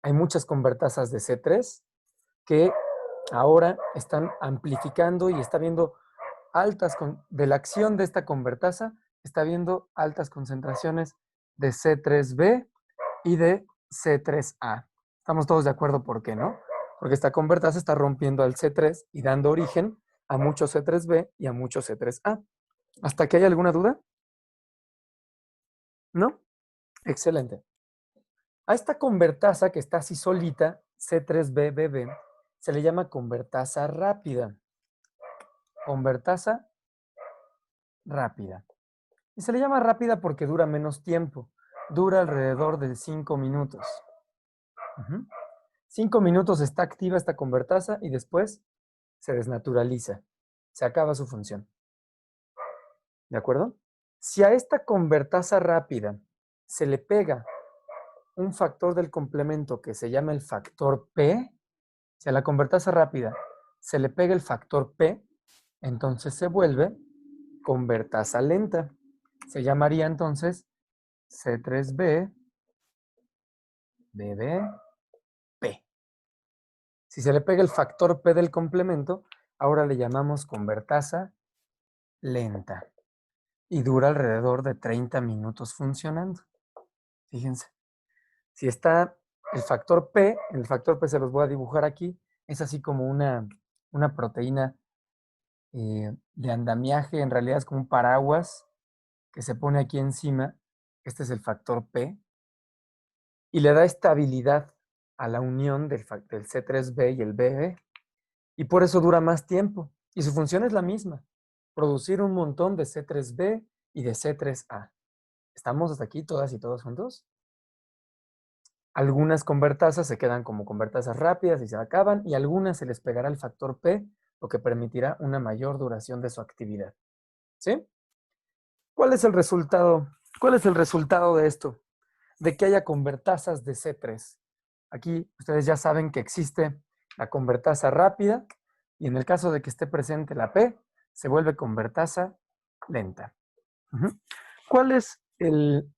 Hay muchas convertasas de C3 que ahora están amplificando y está viendo de la acción de esta convertasa, está viendo altas concentraciones de C3B y de C3A. Estamos todos de acuerdo por qué, ¿no? Porque esta convertasa está rompiendo al C3 y dando origen a muchos C3B y a muchos C3A. ¿Hasta aquí hay alguna duda? ¿No? Excelente. A esta convertasa que está así solita, C3BBB, se le llama convertasa rápida. Convertasa rápida. Y se le llama rápida porque dura menos tiempo. Dura alrededor de 5 minutos. 5 minutos está activa esta convertasa y después se desnaturaliza. Se acaba su función. ¿De acuerdo? Si a esta convertasa rápida se le pega un factor del complemento que se llama el factor P, si a la convertasa rápida se le pega el factor P, entonces se vuelve convertasa lenta. Se llamaría entonces C3B, BB, P. Si se le pega el factor P del complemento, ahora le llamamos convertasa lenta. Y dura alrededor de 30 minutos funcionando. Fíjense. Si está el factor P se los voy a dibujar aquí, es así como una proteína de andamiaje, en realidad es como un paraguas que se pone aquí encima. Este es el factor P y le da estabilidad a la unión del C3B y el BB y por eso dura más tiempo y su función es la misma, producir un montón de C3B y de C3A. ¿Estamos hasta aquí todas y todos juntos? Algunas convertasas se quedan como convertasas rápidas y se acaban, y algunas se les pegará el factor P, lo que permitirá una mayor duración de su actividad. ¿Sí? ¿Cuál es el resultado? ¿Cuál es el resultado de esto? De que haya convertasas de C3. Aquí ustedes ya saben que existe la convertasa rápida, y en el caso de que esté presente la P, se vuelve convertasa lenta. ¿Cuál es el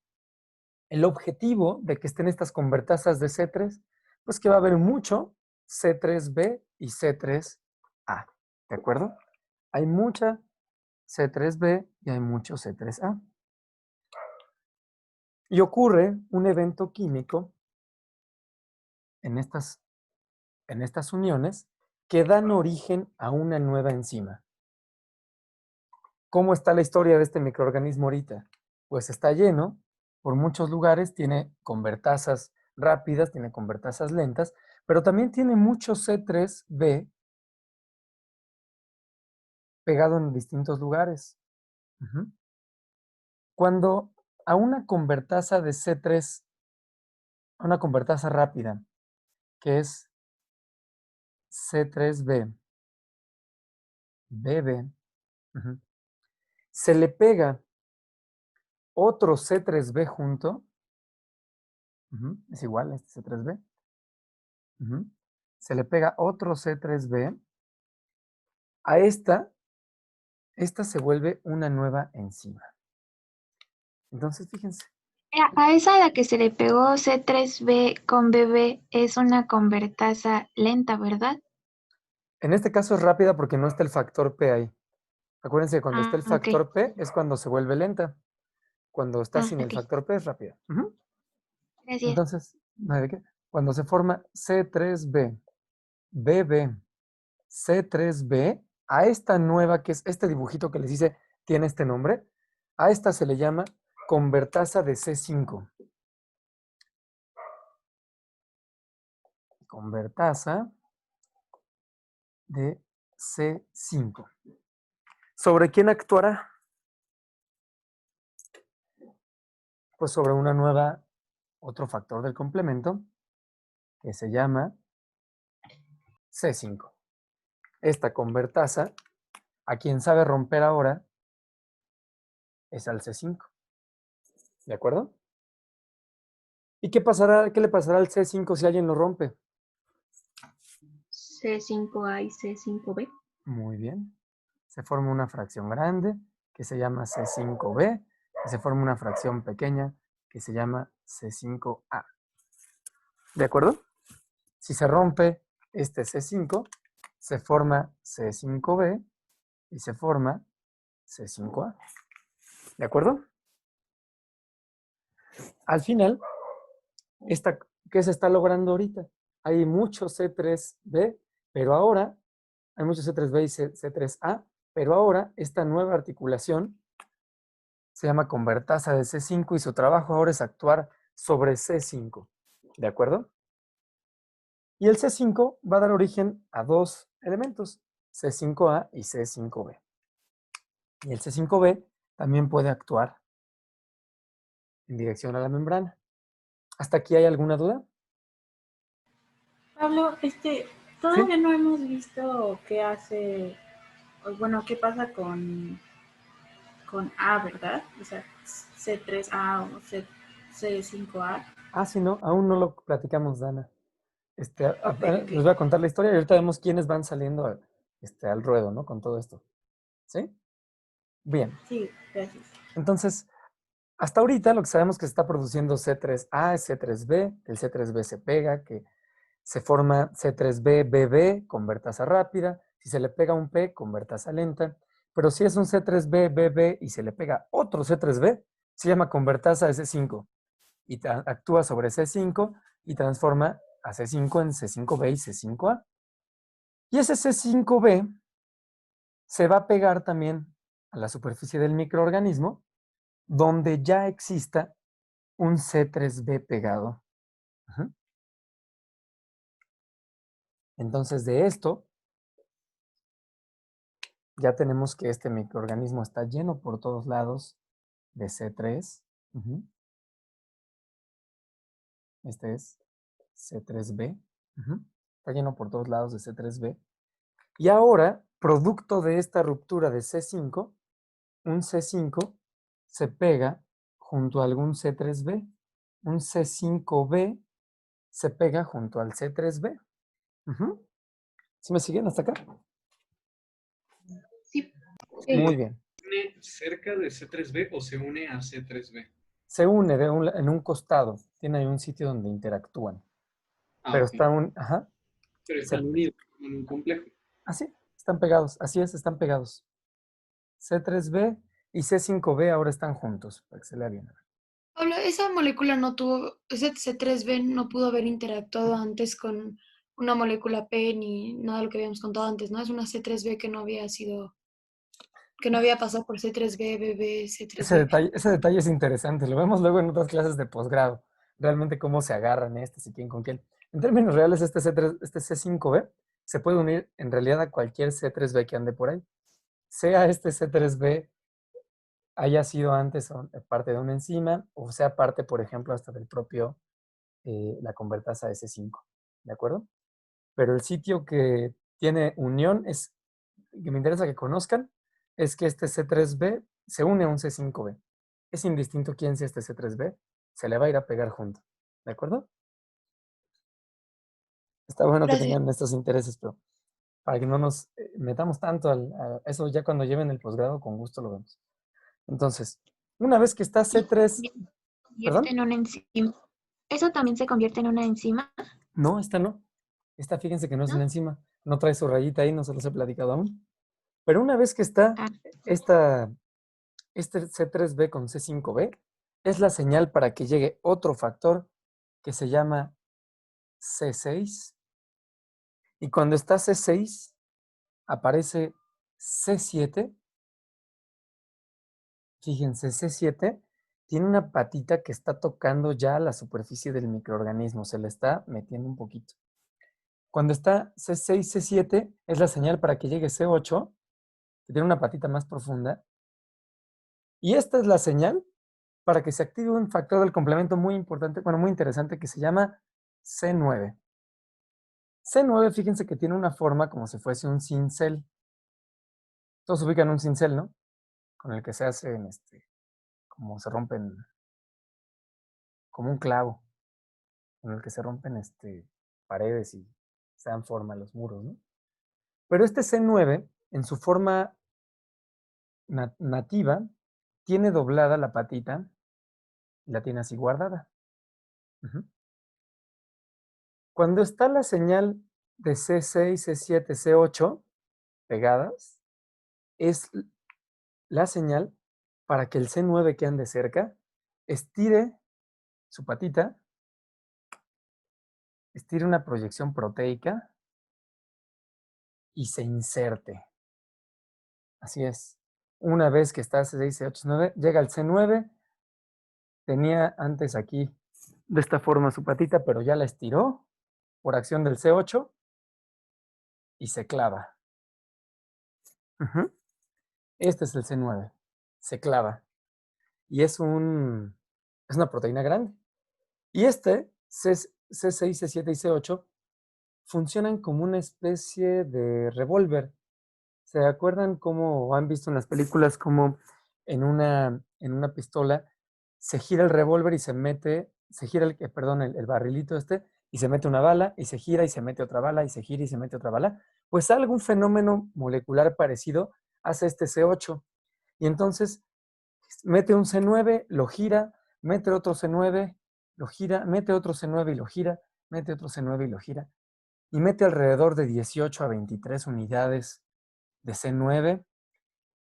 objetivo de que estén estas convertasas de C3? Pues que va a haber mucho C3B y C3A. ¿De acuerdo? Hay mucha C3B y hay mucho C3A. Y ocurre un evento químico en estas uniones que dan origen a una nueva enzima. ¿Cómo está la historia de este microorganismo ahorita? Pues está lleno, por muchos lugares, tiene convertasas rápidas, tiene convertasas lentas, pero también tiene mucho C3B pegado en distintos lugares. Cuando a una convertasa de C3, a una convertasa rápida, que es C3B, BB, se le pega otro C3B junto, es igual a este C3B, se le pega otro C3B, a esta se vuelve una nueva enzima. Entonces, fíjense. A esa a la que se le pegó C3B con BB es una convertasa lenta, ¿verdad? En este caso es rápida porque no está el factor P ahí. Acuérdense que cuando está el factor Ok. P es cuando se vuelve lenta. Cuando está sin el Ok. factor P es rápida. Gracias. Entonces, ¿no hay de qué? Cuando se forma C3B, BB, C3B, a esta nueva, que es este dibujito que les hice, tiene este nombre, a esta se le llama convertasa de C5. Convertasa de C5. ¿Sobre quién actuará? Pues sobre una nueva, otro factor del complemento, que se llama C5. Esta convertasa, a quien sabe romper ahora, es al C5. ¿De acuerdo? ¿Y qué pasará, qué le pasará al C5 si alguien lo rompe? C5A y C5B. Muy bien. Se forma una fracción grande que se llama C5B y se forma una fracción pequeña que se llama C5A. ¿De acuerdo? Si se rompe este C5, se forma C5B y se forma C5A. ¿De acuerdo? Al final, ¿qué se está logrando ahorita? Hay mucho C3B, pero ahora, hay mucho C3B y C3A, pero ahora esta nueva articulación se llama convertasa de C5 y su trabajo ahora es actuar sobre C5. ¿De acuerdo? Y el C5 va a dar origen a dos elementos, C5A y C5B. Y el C5B también puede actuar en dirección a la membrana. ¿Hasta aquí hay alguna duda? Pablo, todavía no hemos visto qué hace, bueno, qué pasa con A, ¿verdad? O sea, C3A o C5A. Ah, sí, no, aún no lo platicamos, Dana. Ok. Les voy a contar la historia y ahorita vemos quiénes van saliendo al ruedo, ¿no? Con todo esto. ¿Sí? Bien. Sí, gracias. Entonces, hasta ahorita lo que sabemos es que se está produciendo C3A, C3B, el C3B se pega, que se forma C3B, BB, convertasa rápida. Si se le pega un P, convertasa lenta. Pero si es un C3B, BB y se le pega otro C3B, se llama convertasa de C5 y actúa sobre C5 y transforma a C5 en C5B y C5A. Y ese C5B se va a pegar también a la superficie del microorganismo donde ya exista un C3B pegado. Entonces, de esto, ya tenemos que este microorganismo está lleno por todos lados de C3 Ujú. Este es C3b. Ujú. Está lleno por todos lados de C3b. Y ahora, producto de esta ruptura de C5, un C5 se pega junto a algún C3b. Un C5b se pega junto al C3b. Ujú. ¿Sí me siguen hasta acá? Sí. Muy bien. ¿Se une cerca de C3b o se une a C3b? Se une en un costado. Tiene ahí un sitio donde interactúan. Ah, Pero ok. está un... Ajá. Pero están unidos en un complejo. Así, están pegados. Así es, están pegados. C3b y C5b ahora están juntos, para que se lea bien. Pablo, esa molécula no tuvo, ese C3b no pudo haber interactuado antes con una molécula P ni nada de lo que habíamos contado antes, ¿no? Es una C3b que no había sido, que no había pasado por C3b, BB, C3b. Ese detalle es interesante. Lo vemos luego en otras clases de posgrado. Realmente cómo se agarran estos y quién con quién. En términos reales, este C5b se puede unir en realidad a cualquier C3b que ande por ahí. Sea este C3b haya sido antes parte de una enzima o sea parte, por ejemplo, hasta del propio, la convertasa S5. ¿De acuerdo? Pero el sitio que tiene unión que me interesa que conozcan, es que este C3b se une a un C5b. Es indistinto quién sea este C3b, se le va a ir a pegar junto. ¿De acuerdo? Está bueno que Gracias. tengan estos intereses, pero para que no nos metamos tanto a eso, ya cuando lleven el posgrado, con gusto lo vemos. Entonces, una vez que está C3, Convierte ¿perdón? en una enzima. ¿Eso también se convierte en una enzima? No, esta no. Esta, fíjense que no es ¿No? una enzima. No trae su rayita ahí, no se los he platicado aún. Pero una vez que está Ah, este C3b con C5b, es la señal para que llegue otro factor que se llama C6. Y cuando está C6, aparece C7. Fíjense, C7 tiene una patita que está tocando ya la superficie del microorganismo, se le está metiendo un poquito. Cuando está C6, C7, es la señal para que llegue C8, que tiene una patita más profunda. Y esta es la señal para que se active un factor del complemento muy importante, bueno, muy interesante, que se llama C9. C9, fíjense que tiene una forma como si fuese un cincel. Todos ubican un cincel, ¿no? Con el que se hacen, como se rompen, como un clavo, con el que se rompen, paredes y se dan forma a los muros, ¿no? Pero este C9, en su forma nativa, tiene doblada la patita y la tiene así guardada. Ujú. Cuando está la señal de C6, C7, C8 pegadas, es la señal para que el C9 que ande cerca estire su patita, estire una proyección proteica y se inserte. Así es. Una vez que está C6, C8, C9, llega al C9, tenía antes aquí de esta forma su patita, pero ya la estiró por acción del C8 y se clava. Ujú. Este es el C9, se clava. Y es una proteína grande. Y C6, C7 y C8 funcionan como una especie de revólver. ¿Se acuerdan cómo han visto en las películas cómo en una pistola se gira el revólver y se gira el barrilito y se mete una bala y se gira y se mete otra bala y se gira y se mete otra bala? Pues algún fenómeno molecular parecido hace este C8. Y entonces mete un C9, lo gira, mete otro C9, lo gira, mete otro C9 y lo gira, mete otro C9 y lo gira. Y mete alrededor de 18 a 23 unidades de C9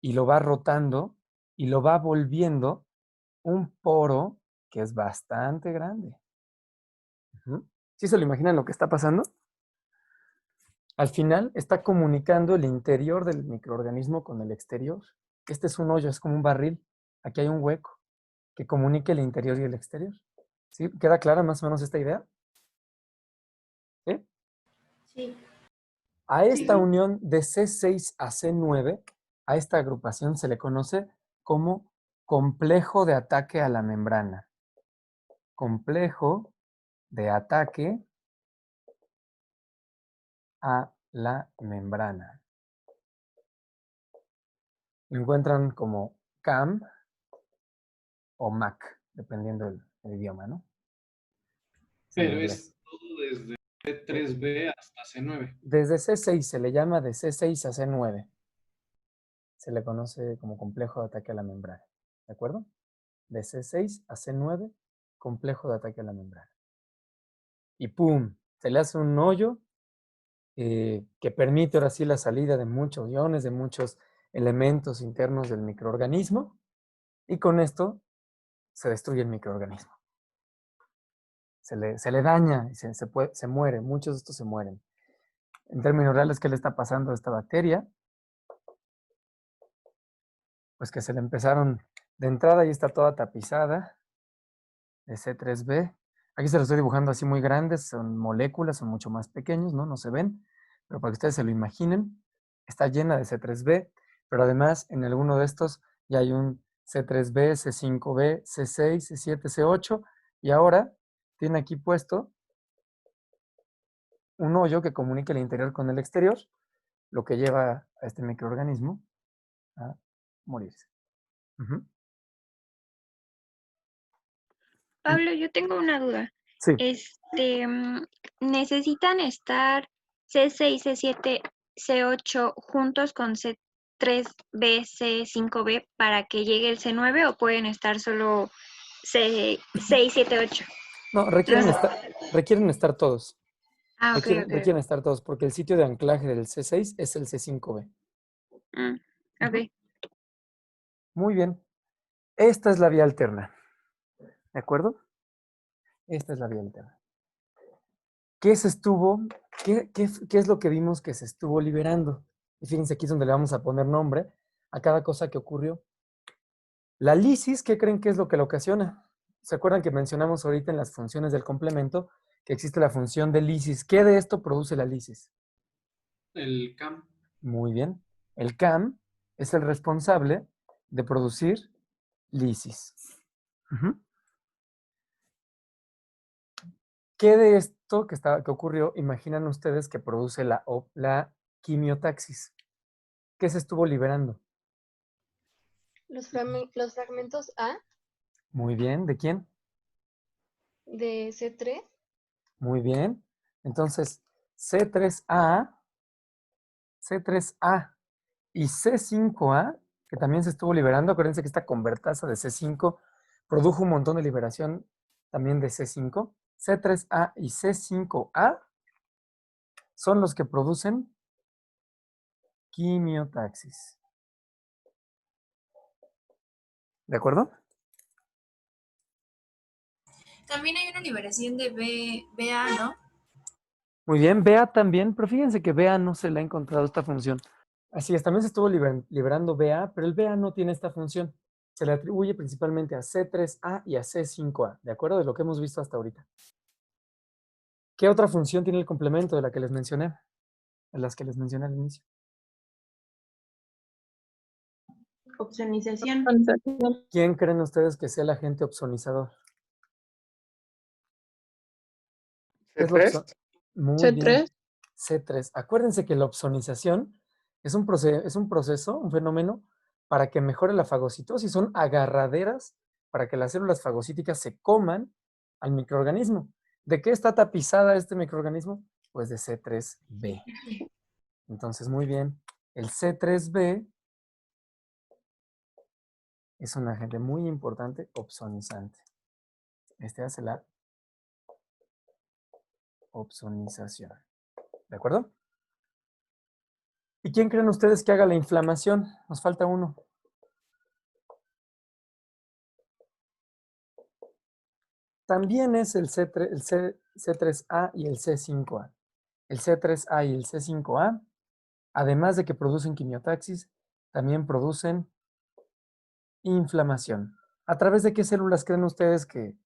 y lo va rotando y lo va volviendo un poro que es bastante grande. ¿Sí se lo imaginan lo que está pasando? Al final está comunicando el interior del microorganismo con el exterior. Este es un hoyo, es como un barril. Aquí hay un hueco que comunique el interior y el exterior. ¿Sí? ¿Queda clara más o menos esta idea? ¿Sí? Sí. A esta Sí. unión de C6 a C9, a esta agrupación se le conoce como complejo de ataque a la membrana. Complejo de ataque a la membrana. Lo encuentran como CAM o MAC, dependiendo del idioma, ¿no? Es en Pero inglés. es todo desde C3B hasta C9. Desde C6 se le llama de C6 a C9. Se le conoce como complejo de ataque a la membrana. ¿De acuerdo? De C6 a C9, complejo de ataque a la membrana. Y ¡pum! Se le hace un hoyo que permite ahora sí la salida de muchos iones, de muchos elementos internos del microorganismo. Y con esto se destruye el microorganismo. Se le daña y se muere. Muchos de estos se mueren. En términos reales, ¿qué le está pasando a esta bacteria? Pues que se le empezaron de entrada y está toda tapizada de C3B. Aquí se lo estoy dibujando así muy grandes, son moléculas, son mucho más pequeños, ¿no? No se ven, pero para que ustedes se lo imaginen, está llena de C3B, pero además en alguno de estos ya hay un C3B, C5B, C6, C7, C8, y ahora tiene aquí puesto un hoyo que comunica el interior con el exterior, lo que lleva a este microorganismo a morirse. Ujú. Pablo, yo tengo una duda. Sí. ¿Necesitan estar C6, C7, C8 juntos con C3B, C5B para que llegue el C9 o pueden estar solo C6, 7, 8? No, requieren estar todos. Ah, ok, ok. Requieren estar todos, porque el sitio de anclaje del C6 es el C5B. Ok. Muy bien. Esta es la vía alterna. ¿De acuerdo? Esta es la vía alterna. ¿Qué es lo que vimos que se estuvo liberando? Y fíjense, aquí es donde le vamos a poner nombre a cada cosa que ocurrió. La lisis, ¿qué creen que es lo que la ocasiona? ¿Se acuerdan que mencionamos ahorita en las funciones del complemento que existe la función de lisis? ¿Qué de esto produce la lisis? El CAM. Muy bien. El CAM es el responsable de producir lisis. Ujú. ¿Qué de esto que ocurrió, imaginan ustedes que produce la quimiotaxis? ¿Qué se estuvo liberando? Los fragmentos A Muy bien. ¿De quién? de C3. Muy bien. Entonces, C3A y C5A, que también se estuvo liberando. Acuérdense que esta convertasa de C5 produjo un montón de liberación también de C5. C3A y C5A son los que producen quimiotaxis. ¿De acuerdo? También hay una liberación de BA, ¿no? Muy bien, BA también, pero fíjense que BA no se le ha encontrado esta función. Así es, también se estuvo liberando BA, pero el BA no tiene esta función. Se le atribuye principalmente a C3A y a C5A, ¿de acuerdo? De lo que hemos visto hasta ahorita. ¿Qué otra función tiene el complemento de la que les mencioné? De las que les mencioné al inicio. Opsonización. ¿Quién creen ustedes que sea el agente opsonizador? ¿Qué es la C3. Muy bien. C3. Acuérdense que la opsonización es un proceso, un fenómeno para que mejore la fagocitosis. Son agarraderas para que las células fagocíticas se coman al microorganismo. ¿De qué está tapizada este microorganismo? Pues de C3b. Entonces, muy bien. El C3b es un agente muy importante opsonizante. Este hace la opsonización. ¿De acuerdo? ¿Y quién creen ustedes que haga la inflamación? Nos falta uno. También es el C3A y el C5A. El C3A y el C5A, además de que producen quimiotaxis, también producen inflamación. ¿A través de qué células creen ustedes que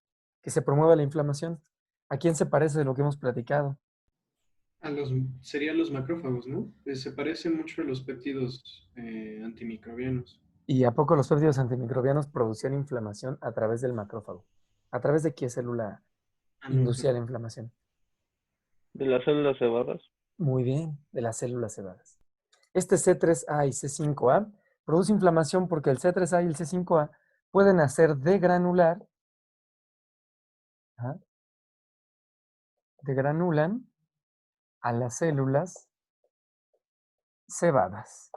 se promueve la inflamación? ¿A quién se parece de lo que hemos platicado? Serían los macrófagos, ¿no? Se parece mucho a los péptidos antimicrobianos. ¿Y a poco los péptidos antimicrobianos producían inflamación a través del macrófago? ¿A través de qué célula inducía la inflamación? De las células cebadas. Muy bien, de las células cebadas. Este C3A y C5A produce inflamación porque el C3A y el C5A pueden hacer degranulan a las células cebadas.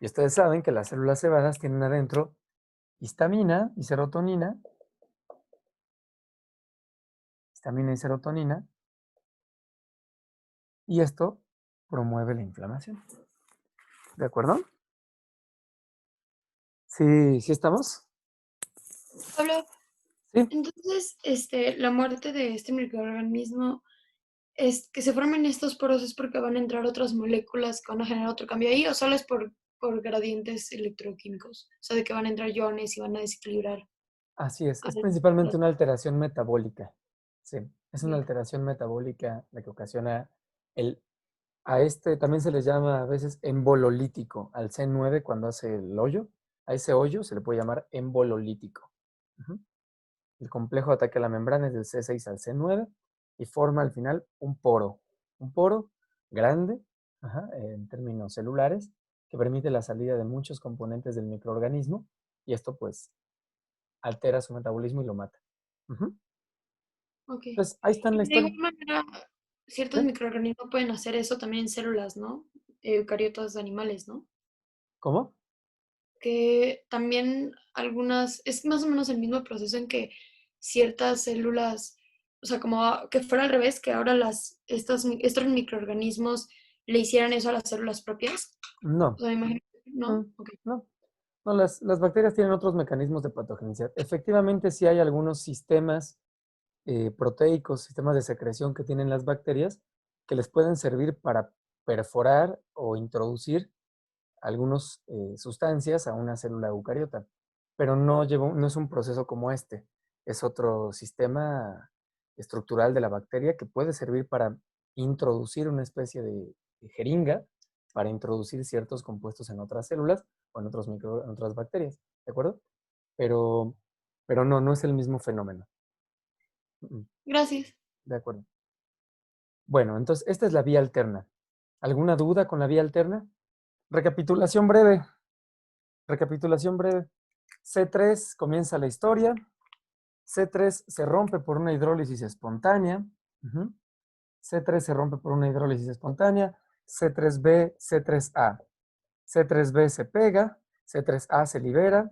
Y ustedes saben que las células cebadas tienen adentro histamina y serotonina. Histamina y serotonina. Y esto promueve la inflamación. ¿De acuerdo? Sí, ¿sí estamos? Pablo, Sí. entonces, la muerte de este microorganismo es que se formen estos poros es porque van a entrar otras moléculas que van a generar otro cambio ahí, o solo es por gradientes electroquímicos, o sea, de que van a entrar iones y van a desequilibrar. Así es principalmente una alteración metabólica. Sí, es una alteración metabólica la que ocasiona también se le llama a veces embololítico, al C9 cuando hace el hoyo, a ese hoyo se le puede llamar embololítico. El complejo ataca la membrana es del C6 al C9 y forma al final un poro grande, en términos celulares, que permite la salida de muchos componentes del microorganismo y esto pues altera su metabolismo y lo mata. Ok. Entonces, ahí está en la Y de historia. igual manera, ciertos ¿Sí? microorganismos pueden hacer eso también en células, ¿no? Eucariotas de animales, ¿no? ¿Cómo? Que también algunas, es más o menos el mismo proceso en que ciertas células, o sea, como que fuera al revés, que ahora estos microorganismos le hicieran eso a las células propias. No. O sea, me imagino, ¿no? Mm, Ok. No, no, las bacterias tienen otros mecanismos de patogenicidad. Efectivamente, sí hay algunos sistemas proteicos, sistemas de secreción que tienen las bacterias que les pueden servir para perforar o introducir algunas sustancias a una célula eucariota, pero no es un proceso como este. Es otro sistema estructural de la bacteria que puede servir para introducir una especie de jeringa para introducir ciertos compuestos en otras células o en otras bacterias, ¿de acuerdo? Pero no es el mismo fenómeno. Gracias. De acuerdo. Bueno, entonces esta es la vía alterna. ¿Alguna duda con la vía alterna? Recapitulación breve. Recapitulación breve. C3 comienza la historia. C3 se rompe por una hidrólisis espontánea. C3 se rompe por una hidrólisis espontánea. C3b, C3a. C3b se pega. C3a se libera.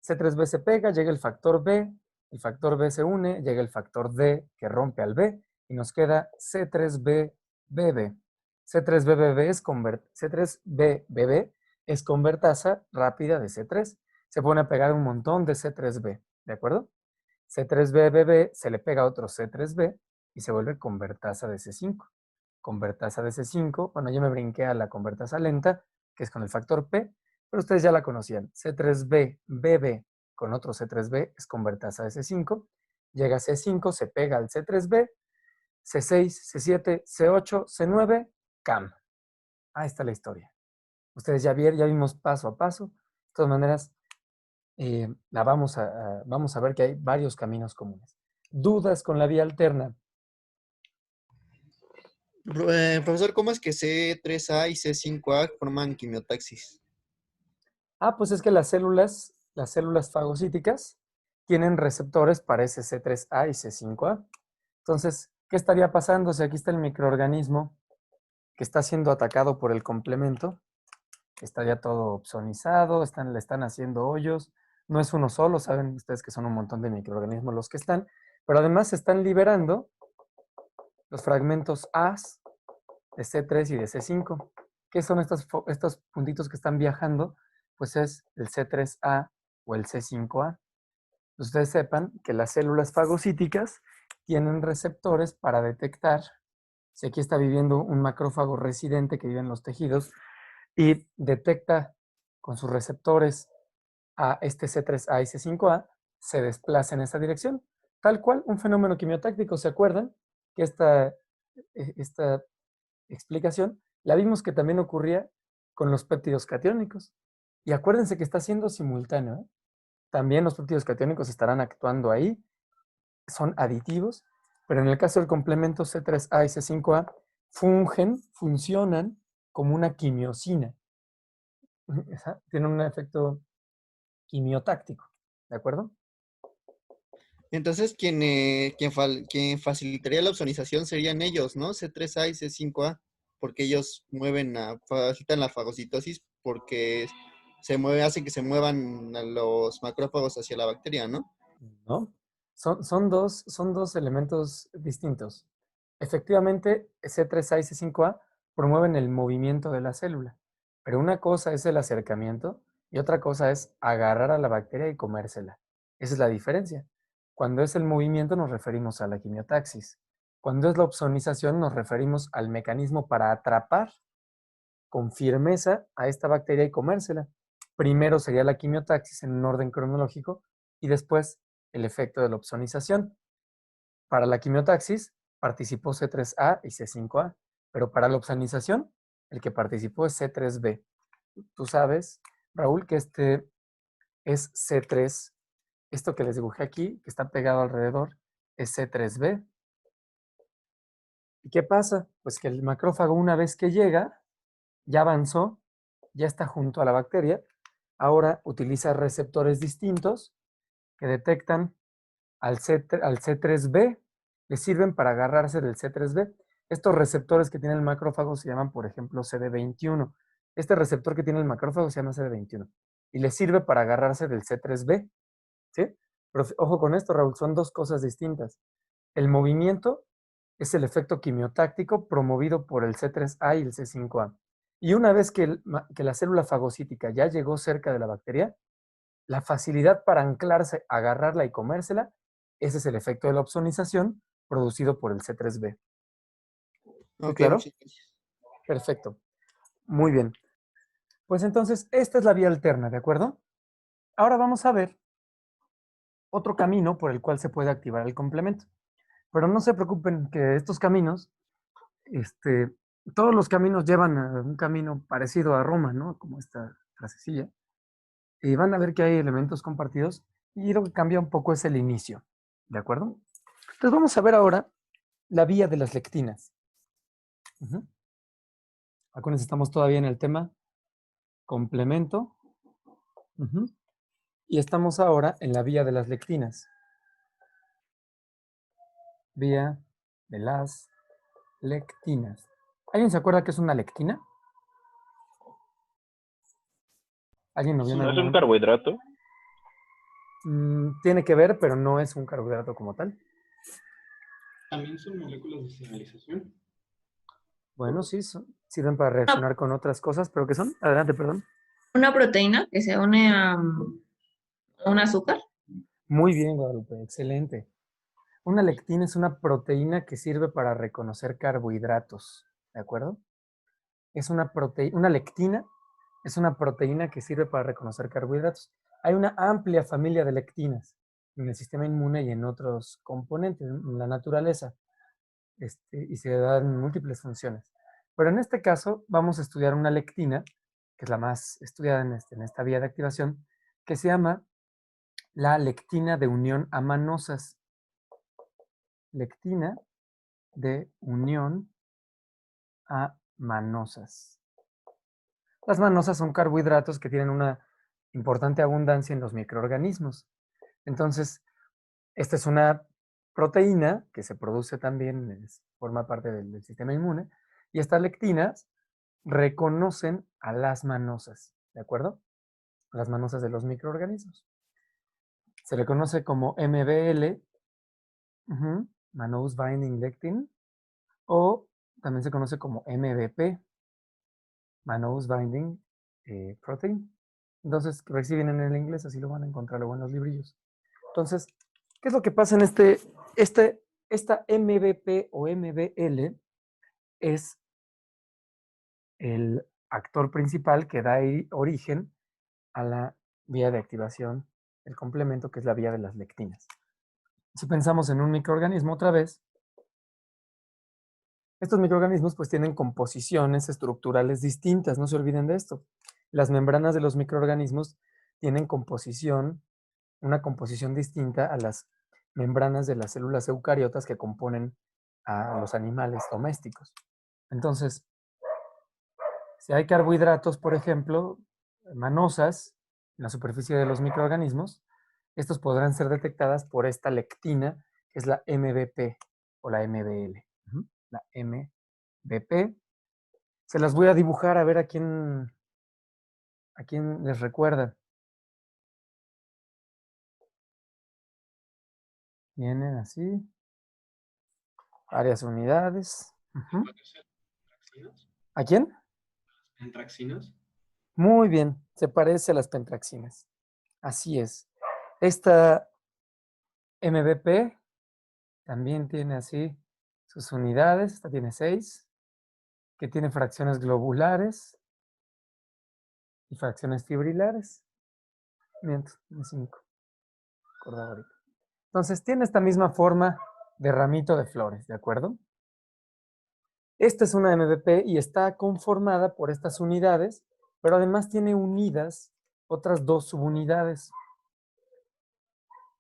C3b se pega, llega el factor B. El factor B se une, llega el factor D que rompe al B y nos queda C3bBB. C3bBB es convertasa rápida de C3. Se pone a pegar un montón de C3b, ¿de acuerdo? C3bBB se le pega otro C3b y se vuelve convertasa de C5. Convertasa de C5, bueno, yo me brinqué a la convertasa lenta, que es con el factor P, pero ustedes ya la conocían. C3bBB con otro C3b es convertasa de C5. Llega C5, se pega al C3b, C6, C7, C8, C9, CAM. Ahí está la historia. Ustedes ya vimos paso a paso. De todas maneras, vamos a ver que hay varios caminos comunes. ¿Dudas con la vía alterna? Profesor, ¿cómo es que C3A y C5A forman quimiotaxis? Pues es que las células fagocíticas tienen receptores para ese C3A y C5A. Entonces, ¿qué estaría pasando si aquí está el microorganismo que está siendo atacado por el complemento? Estaría todo opsonizado, le están haciendo hoyos. No es uno solo, saben ustedes que son un montón de microorganismos los que están, pero además se están liberando los fragmentos A de C3 y de C5. ¿Qué son estos puntitos que están viajando? Pues es el C3A o el C5A. Ustedes sepan que las células fagocíticas tienen receptores para detectar si aquí está viviendo un macrófago residente que vive en los tejidos y detecta con sus receptores a este C3A y C5A, se desplaza en esa dirección. Tal cual, un fenómeno quimiotáctico. ¿Se acuerdan que esta explicación la vimos que también ocurría con los péptidos catiónicos? Y acuérdense que está siendo simultáneo, ¿eh? También los péptidos catiónicos estarán actuando ahí, son aditivos, pero en el caso del complemento C3A y C5A, funcionan como una quimiosina. Tienen un efecto quimiotáctico, ¿de acuerdo? Entonces, quien facilitaría la opsonización serían ellos, ¿no? C3A y C5A, porque ellos facilitan la fagocitosis porque hacen que se muevan a los macrófagos hacia la bacteria, ¿no? ¿No? Son dos elementos distintos. Efectivamente, C3A y C5A promueven el movimiento de la célula, pero una cosa es el acercamiento y otra cosa es agarrar a la bacteria y comérsela. Esa es la diferencia. Cuando es el movimiento nos referimos a la quimiotaxis. Cuando es la opsonización nos referimos al mecanismo para atrapar con firmeza a esta bacteria y comérsela. Primero sería la quimiotaxis en un orden cronológico y después el efecto de la opsonización. Para la quimiotaxis participó C3A y C5A, pero para la opsonización el que participó es C3B. Tú sabes, Raúl, que este es C3. Esto que les dibujé aquí, que está pegado alrededor, es C3B. ¿Y qué pasa? Pues que el macrófago, una vez que llega, ya avanzó, ya está junto a la bacteria, ahora utiliza receptores distintos que detectan al C3B, le sirven para agarrarse del C3B. Estos receptores que tiene el macrófago se llaman, por ejemplo, CD21. Este receptor que tiene el macrófago se llama CD21 y le sirve para agarrarse del C3B. ¿Sí? Pero ojo con esto, Raúl, son dos cosas distintas. El movimiento es el efecto quimiotáctico promovido por el C3A y el C5A. Y una vez que la célula fagocítica ya llegó cerca de la bacteria, la facilidad para anclarse, agarrarla y comérsela, ese es el efecto de la opsonización producido por el C3B. ¿Muy Ok, claro? muchas gracias. Perfecto. Muy bien. Pues entonces, esta es la vía alterna, ¿de acuerdo? Ahora vamos a ver otro camino por el cual se puede activar el complemento. Pero no se preocupen que estos caminos, todos los caminos llevan a un camino parecido a Roma, ¿no? Como esta frasecilla. Y van a ver que hay elementos compartidos y lo que cambia un poco es el inicio, ¿de acuerdo? Entonces vamos a ver ahora la vía de las lectinas. Acuérdense, estamos todavía en el tema complemento. Y estamos ahora en la vía de las lectinas. Vía de las lectinas. ¿Alguien se acuerda qué es una lectina? ¿Alguien lo vio en ¿No algún es un momento? carbohidrato? Tiene que ver, pero no es un carbohidrato como tal. También son moléculas de señalización. Bueno, sí, sirven para reaccionar con otras cosas, pero ¿qué son? Adelante, perdón. Una proteína que se une a un azúcar. Muy bien, Guadalupe, excelente. Una lectina es una proteína que sirve para reconocer carbohidratos, ¿de acuerdo? Es una lectina es una proteína que sirve para reconocer carbohidratos. Hay una amplia familia de lectinas en el sistema inmune y en otros componentes, en la naturaleza, y se dan múltiples funciones. Pero en este caso vamos a estudiar una lectina, que es la más estudiada en esta vía de activación, que se llama la lectina de unión a manosas. Lectina de unión a manosas. Las manosas son carbohidratos que tienen una importante abundancia en los microorganismos. Entonces, esta es una proteína que se produce también, forma parte del sistema inmune, y estas lectinas reconocen a las manosas, ¿de acuerdo? Las manosas de los microorganismos. Se le conoce como MBL, Mannose Binding Lectin, o también se conoce como MVP, Mannose Binding Protein. Entonces, si vienen en el inglés, así lo van a encontrar luego en los librillos. Entonces, ¿qué es lo que pasa en esta MVP o MBL? Es el actor principal que da origen a la vía de activación del complemento, que es la vía de las lectinas. Si pensamos en un microorganismo otra vez, estos microorganismos pues tienen composiciones estructurales distintas, no se olviden de esto. las membranas de los microorganismos tienen una composición distinta a las membranas de las células eucariotas que componen a los animales domésticos. Entonces, si hay carbohidratos, por ejemplo, manosas en la superficie de los microorganismos, estos podrán ser detectadas por esta lectina, que es la MBP o la MBL. La MBP. Se las voy a dibujar a ver a quién les recuerda. Vienen así. Varias unidades. ¿A quién? ¿Pentraxinas? Muy bien, se parece a las pentraxinas. Así es. Esta MBP también tiene así sus unidades. Esta tiene 6, que tiene fracciones globulares y fracciones fibrilares. Miento, tiene 5. Acordaba ahorita. Entonces tiene esta misma forma de ramito de flores, ¿de acuerdo? Esta es una MBP y está conformada por estas unidades, pero además tiene unidas otras 2 subunidades.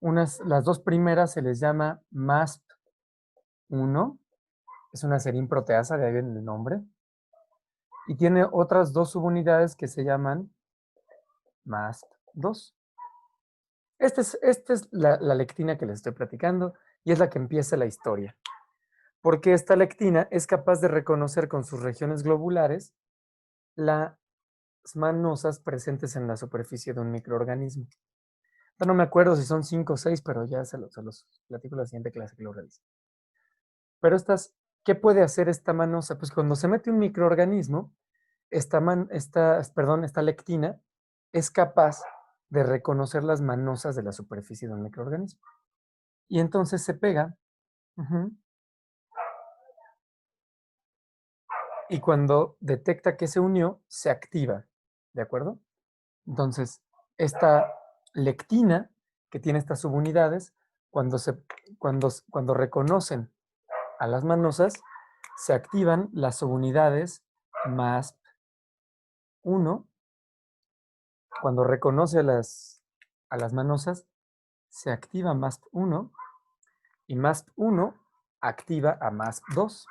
Las 2 primeras se les llama MASP1, es una serin proteasa, de ahí viene el nombre, y tiene otras 2 subunidades que se llaman MASP2. Esta es la lectina que les estoy platicando y es la que empieza la historia. Porque esta lectina es capaz de reconocer con sus regiones globulares las manosas presentes en la superficie de un microorganismo. No me acuerdo si son 5 o 6, pero ya se los platico en la siguiente clase que lo realice. Pero ¿qué puede hacer esta manosa? Pues cuando se mete un microorganismo, esta lectina es capaz de reconocer las manosas de la superficie de un microorganismo. Y entonces se pega. Y cuando detecta que se unió, se activa. ¿De acuerdo? Entonces, esta lectina, que tiene estas subunidades, cuando reconocen a las manosas, se activan las subunidades MASP1. Cuando reconoce a las manosas, se activa MASP1 y MASP1 activa a MASP2.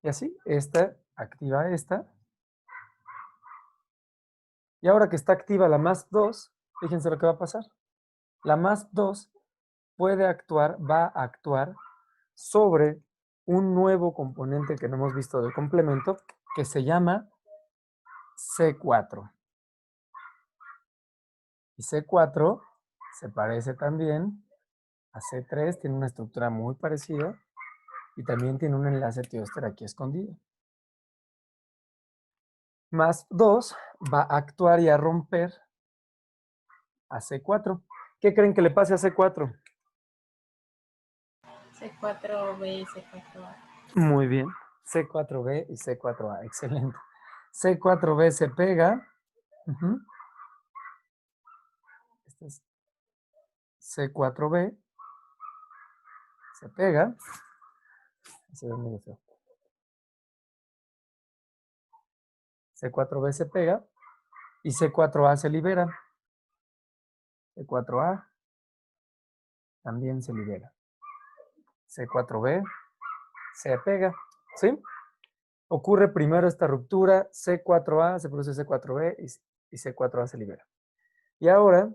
Y así, esta activa a esta. Y ahora que está activa la MASP2, fíjense lo que va a pasar. La MASP2 va a actuar sobre un nuevo componente que no hemos visto del complemento, que se llama C4. Y C4 se parece también a C3, tiene una estructura muy parecida y también tiene un enlace tióster aquí escondido. MASP2 va a actuar y a romper a C4. ¿Qué creen que le pase a C4? C4B y C4A. Muy bien. C4B y C4A. Excelente. C4B se pega. Este es C4B. Se pega. Se ve medio feo. C4B se pega. Y C4A se libera. C4A también se libera. C4B se pega. ¿Sí? Ocurre primero esta ruptura, C4A, se produce C4B y C4A se libera. Y ahora,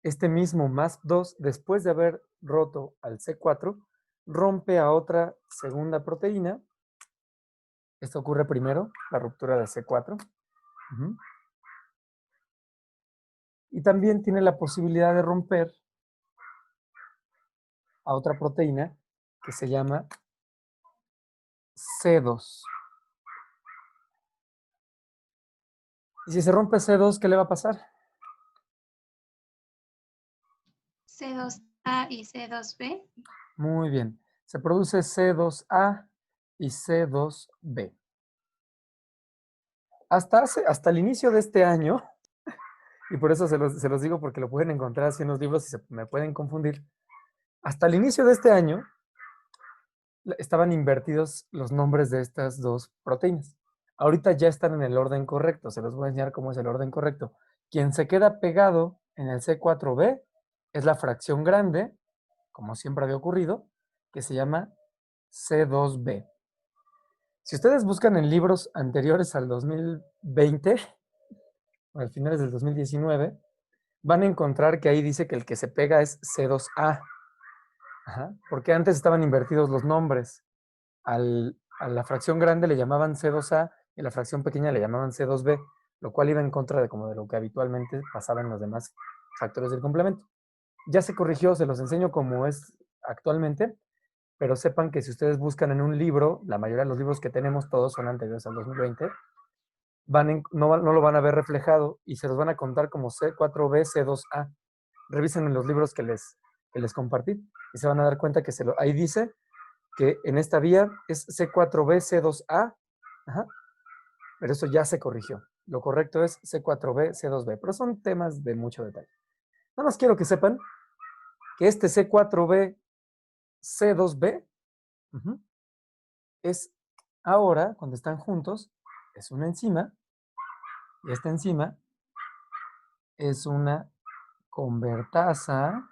este mismo MASP2, después de haber roto al C4, rompe a otra segunda proteína. Esto ocurre primero, la ruptura de C4. Y también tiene la posibilidad de romper a otra proteína que se llama C2. Y si se rompe C2, ¿qué le va a pasar? C2A y C2B. Muy bien. Se produce C2A y C2B. Hasta el inicio de este año, y por eso se los digo porque lo pueden encontrar así en los libros y me pueden confundir. Hasta el inicio de este año, estaban invertidos los nombres de estas dos proteínas. Ahorita ya están en el orden correcto. Se los voy a enseñar cómo es el orden correcto. Quien se queda pegado en el C4b es la fracción grande, como siempre había ocurrido, que se llama C2b. Si ustedes buscan en libros anteriores al 2020, o al finales del 2019, van a encontrar que ahí dice que el que se pega es C2A. Ajá, porque antes estaban invertidos los nombres. A la fracción grande le llamaban C2A y a la fracción pequeña le llamaban C2B, lo cual iba en contra de lo que habitualmente pasaba en los demás factores del complemento. Ya se corrigió, se los enseño como es actualmente, pero sepan que si ustedes buscan en un libro, la mayoría de los libros que tenemos, todos son anteriores al 2020, no lo van a ver reflejado y se los van a contar como C4B, C2A. Revisen en los libros que les compartí y se van a dar cuenta que ahí dice que en esta vía es C4B, C2A, ajá, pero eso ya se corrigió. Lo correcto es C4B, C2B, pero son temas de mucho detalle. Nada más quiero que sepan que este C4B, C2B, es ahora, cuando están juntos, es una enzima, y esta enzima es una convertasa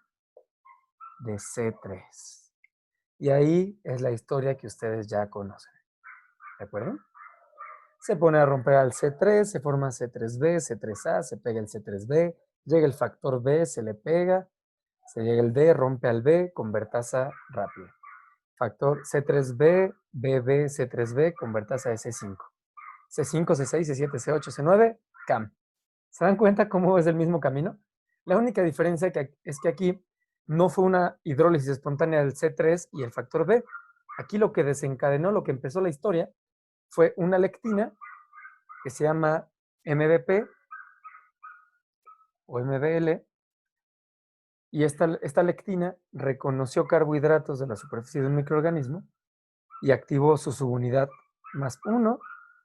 de C3. Y ahí es la historia que ustedes ya conocen. ¿De acuerdo? Se pone a romper al C3, se forma C3B, C3A, se pega el C3B, llega el factor B, se le pega, se llega el D, rompe al B, convertasa rápida. Factor C3B, BB, C3B, convertasa de C5. C5, C6, C7, C8, C9, CAM. ¿Se dan cuenta cómo es el mismo camino? La única diferencia es que aquí no fue una hidrólisis espontánea del C3 y el factor B. Aquí lo que desencadenó, lo que empezó la historia, fue una lectina que se llama MBP o MBL, y esta lectina reconoció carbohidratos de la superficie de un microorganismo y activó su subunidad más 1,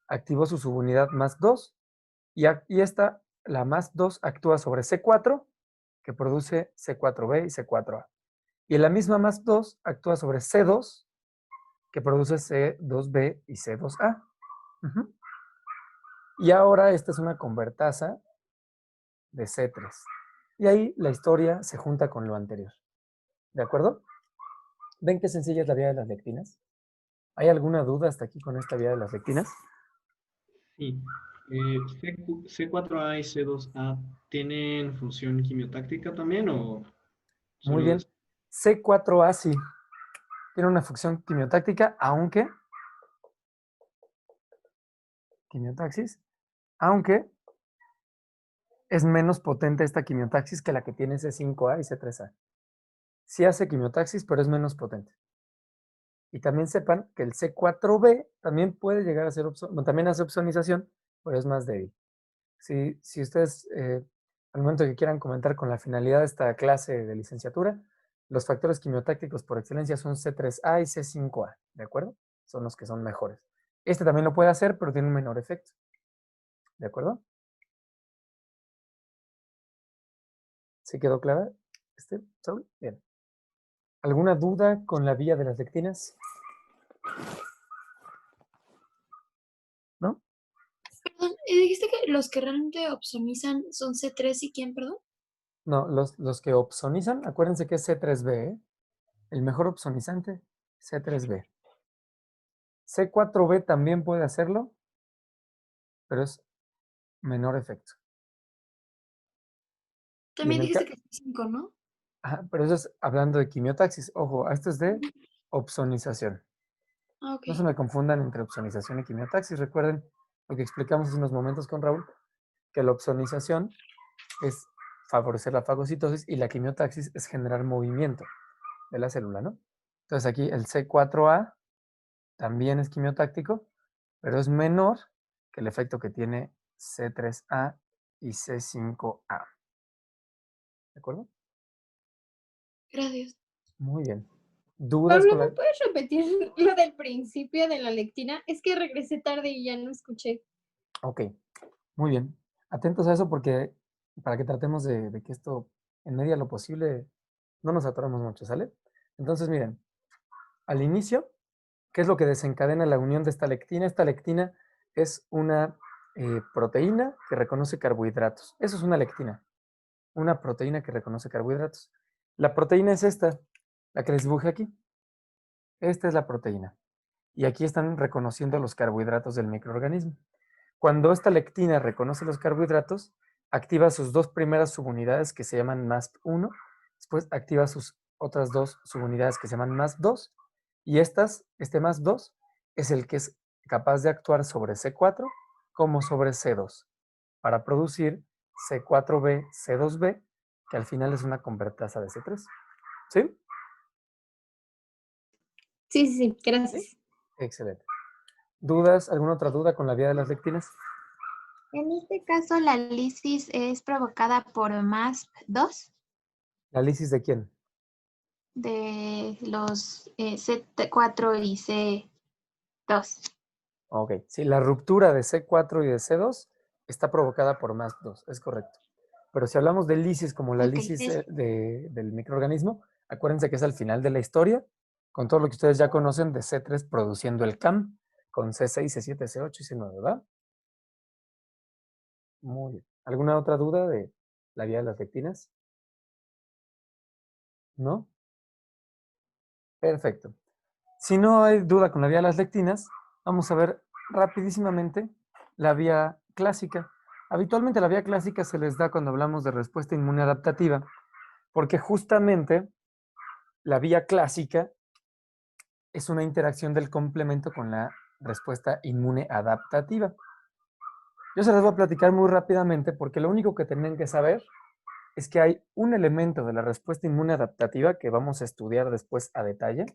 activó su subunidad más 2, y esta, la más 2, actúa sobre C4, que produce C4B y C4A. Y la misma más 2 actúa sobre C2, que produce C2B y C2A. Y ahora esta es una convertasa de C3. Y ahí la historia se junta con lo anterior. ¿De acuerdo? ¿Ven qué sencilla es la vía de las lectinas? ¿Hay alguna duda hasta aquí con esta vía de las lectinas? Sí. C4A y C2A tienen función quimiotáctica también o Muy solo bien. C4A sí tiene una función quimiotáctica, aunque quimiotaxis, aunque es menos potente esta quimiotaxis que la que tiene C5A y C3A. Sí hace quimiotaxis, pero es menos potente. Y también sepan que el C4B también puede llegar a ser, también hace opsonización, pero es más débil. Si ustedes, al momento que quieran comentar con la finalidad de esta clase de licenciatura, los factores quimiotácticos por excelencia son C3A y C5A, ¿de acuerdo? Son los que son mejores. Este también lo puede hacer, pero tiene un menor efecto. ¿De acuerdo? ¿Sí quedó clara? Saúl? Bien. ¿Alguna duda con la vía de las lectinas? ¿No? Perdón, dijiste que los que realmente opsonizan son C3 y quién, perdón. No, los que opsonizan, acuérdense que es C3B, ¿eh? El mejor opsonizante, C3B. C4B también puede hacerlo, pero es menor efecto. También dijiste que C5, ¿no? Ajá, pero eso es hablando de quimiotaxis. Ojo, esto es de opsonización. Ok. No se me confundan entre opsonización y quimiotaxis. Recuerden lo que explicamos hace unos momentos con Raúl, que la opsonización es favorecer la fagocitosis y la quimiotaxis es generar movimiento de la célula, ¿no? Entonces aquí el C4A también es quimiotáctico, pero es menor que el efecto que tiene C3A y C5A. ¿De acuerdo? Gracias. Muy bien. ¿Dudas Pablo, con ¿me la...? puedes repetir lo del principio de la lectina? Es que regresé tarde y ya no escuché. Ok, muy bien. Atentos a eso porque para que tratemos de que esto, en medida de lo posible, no nos atoremos mucho, ¿sale? Entonces, miren, al inicio ¿Qué es lo que desencadena la unión de esta lectina? Esta lectina es una proteína que reconoce carbohidratos. Eso es una lectina, una proteína que reconoce carbohidratos. La proteína es esta, la que les dibujé aquí. Esta es la proteína. Y aquí están reconociendo los carbohidratos del microorganismo. Cuando esta lectina reconoce los carbohidratos, activa sus dos primeras subunidades que se llaman MASP1, después activa sus otras dos subunidades que se llaman MASP2, y este MASP2 es el que es capaz de actuar sobre C4 como sobre C2 para producir C4b, C2b, que al final es una convertasa de C3. ¿Sí? Sí, sí, sí, gracias. Excelente. ¿Dudas? ¿Alguna otra duda con la vía de las lectinas? En este caso, la lisis es provocada por MASP2 ¿La lisis de quién? de los C4 y C2. Ok, sí, la ruptura de C4 y de C2 está provocada por MASP2, es correcto. Pero si hablamos de lisis como la Ok, lisis del microorganismo, acuérdense que es al final de la historia, con todo lo que ustedes ya conocen de C3 produciendo el CAM, con C6, C7, C8 y C9, ¿verdad? Muy bien. ¿Alguna otra duda de la vía de las lectinas? ¿No? Perfecto. Si no hay duda con la vía de las lectinas, vamos a ver rapidísimamente la vía clásica. Habitualmente la vía clásica se les da cuando hablamos de respuesta inmune adaptativa, porque justamente la vía clásica es una interacción del complemento con la respuesta inmune adaptativa. Yo se las voy a platicar muy rápidamente porque lo único que tienen que saber es que hay un elemento de la respuesta inmune adaptativa que vamos a estudiar después a detalle,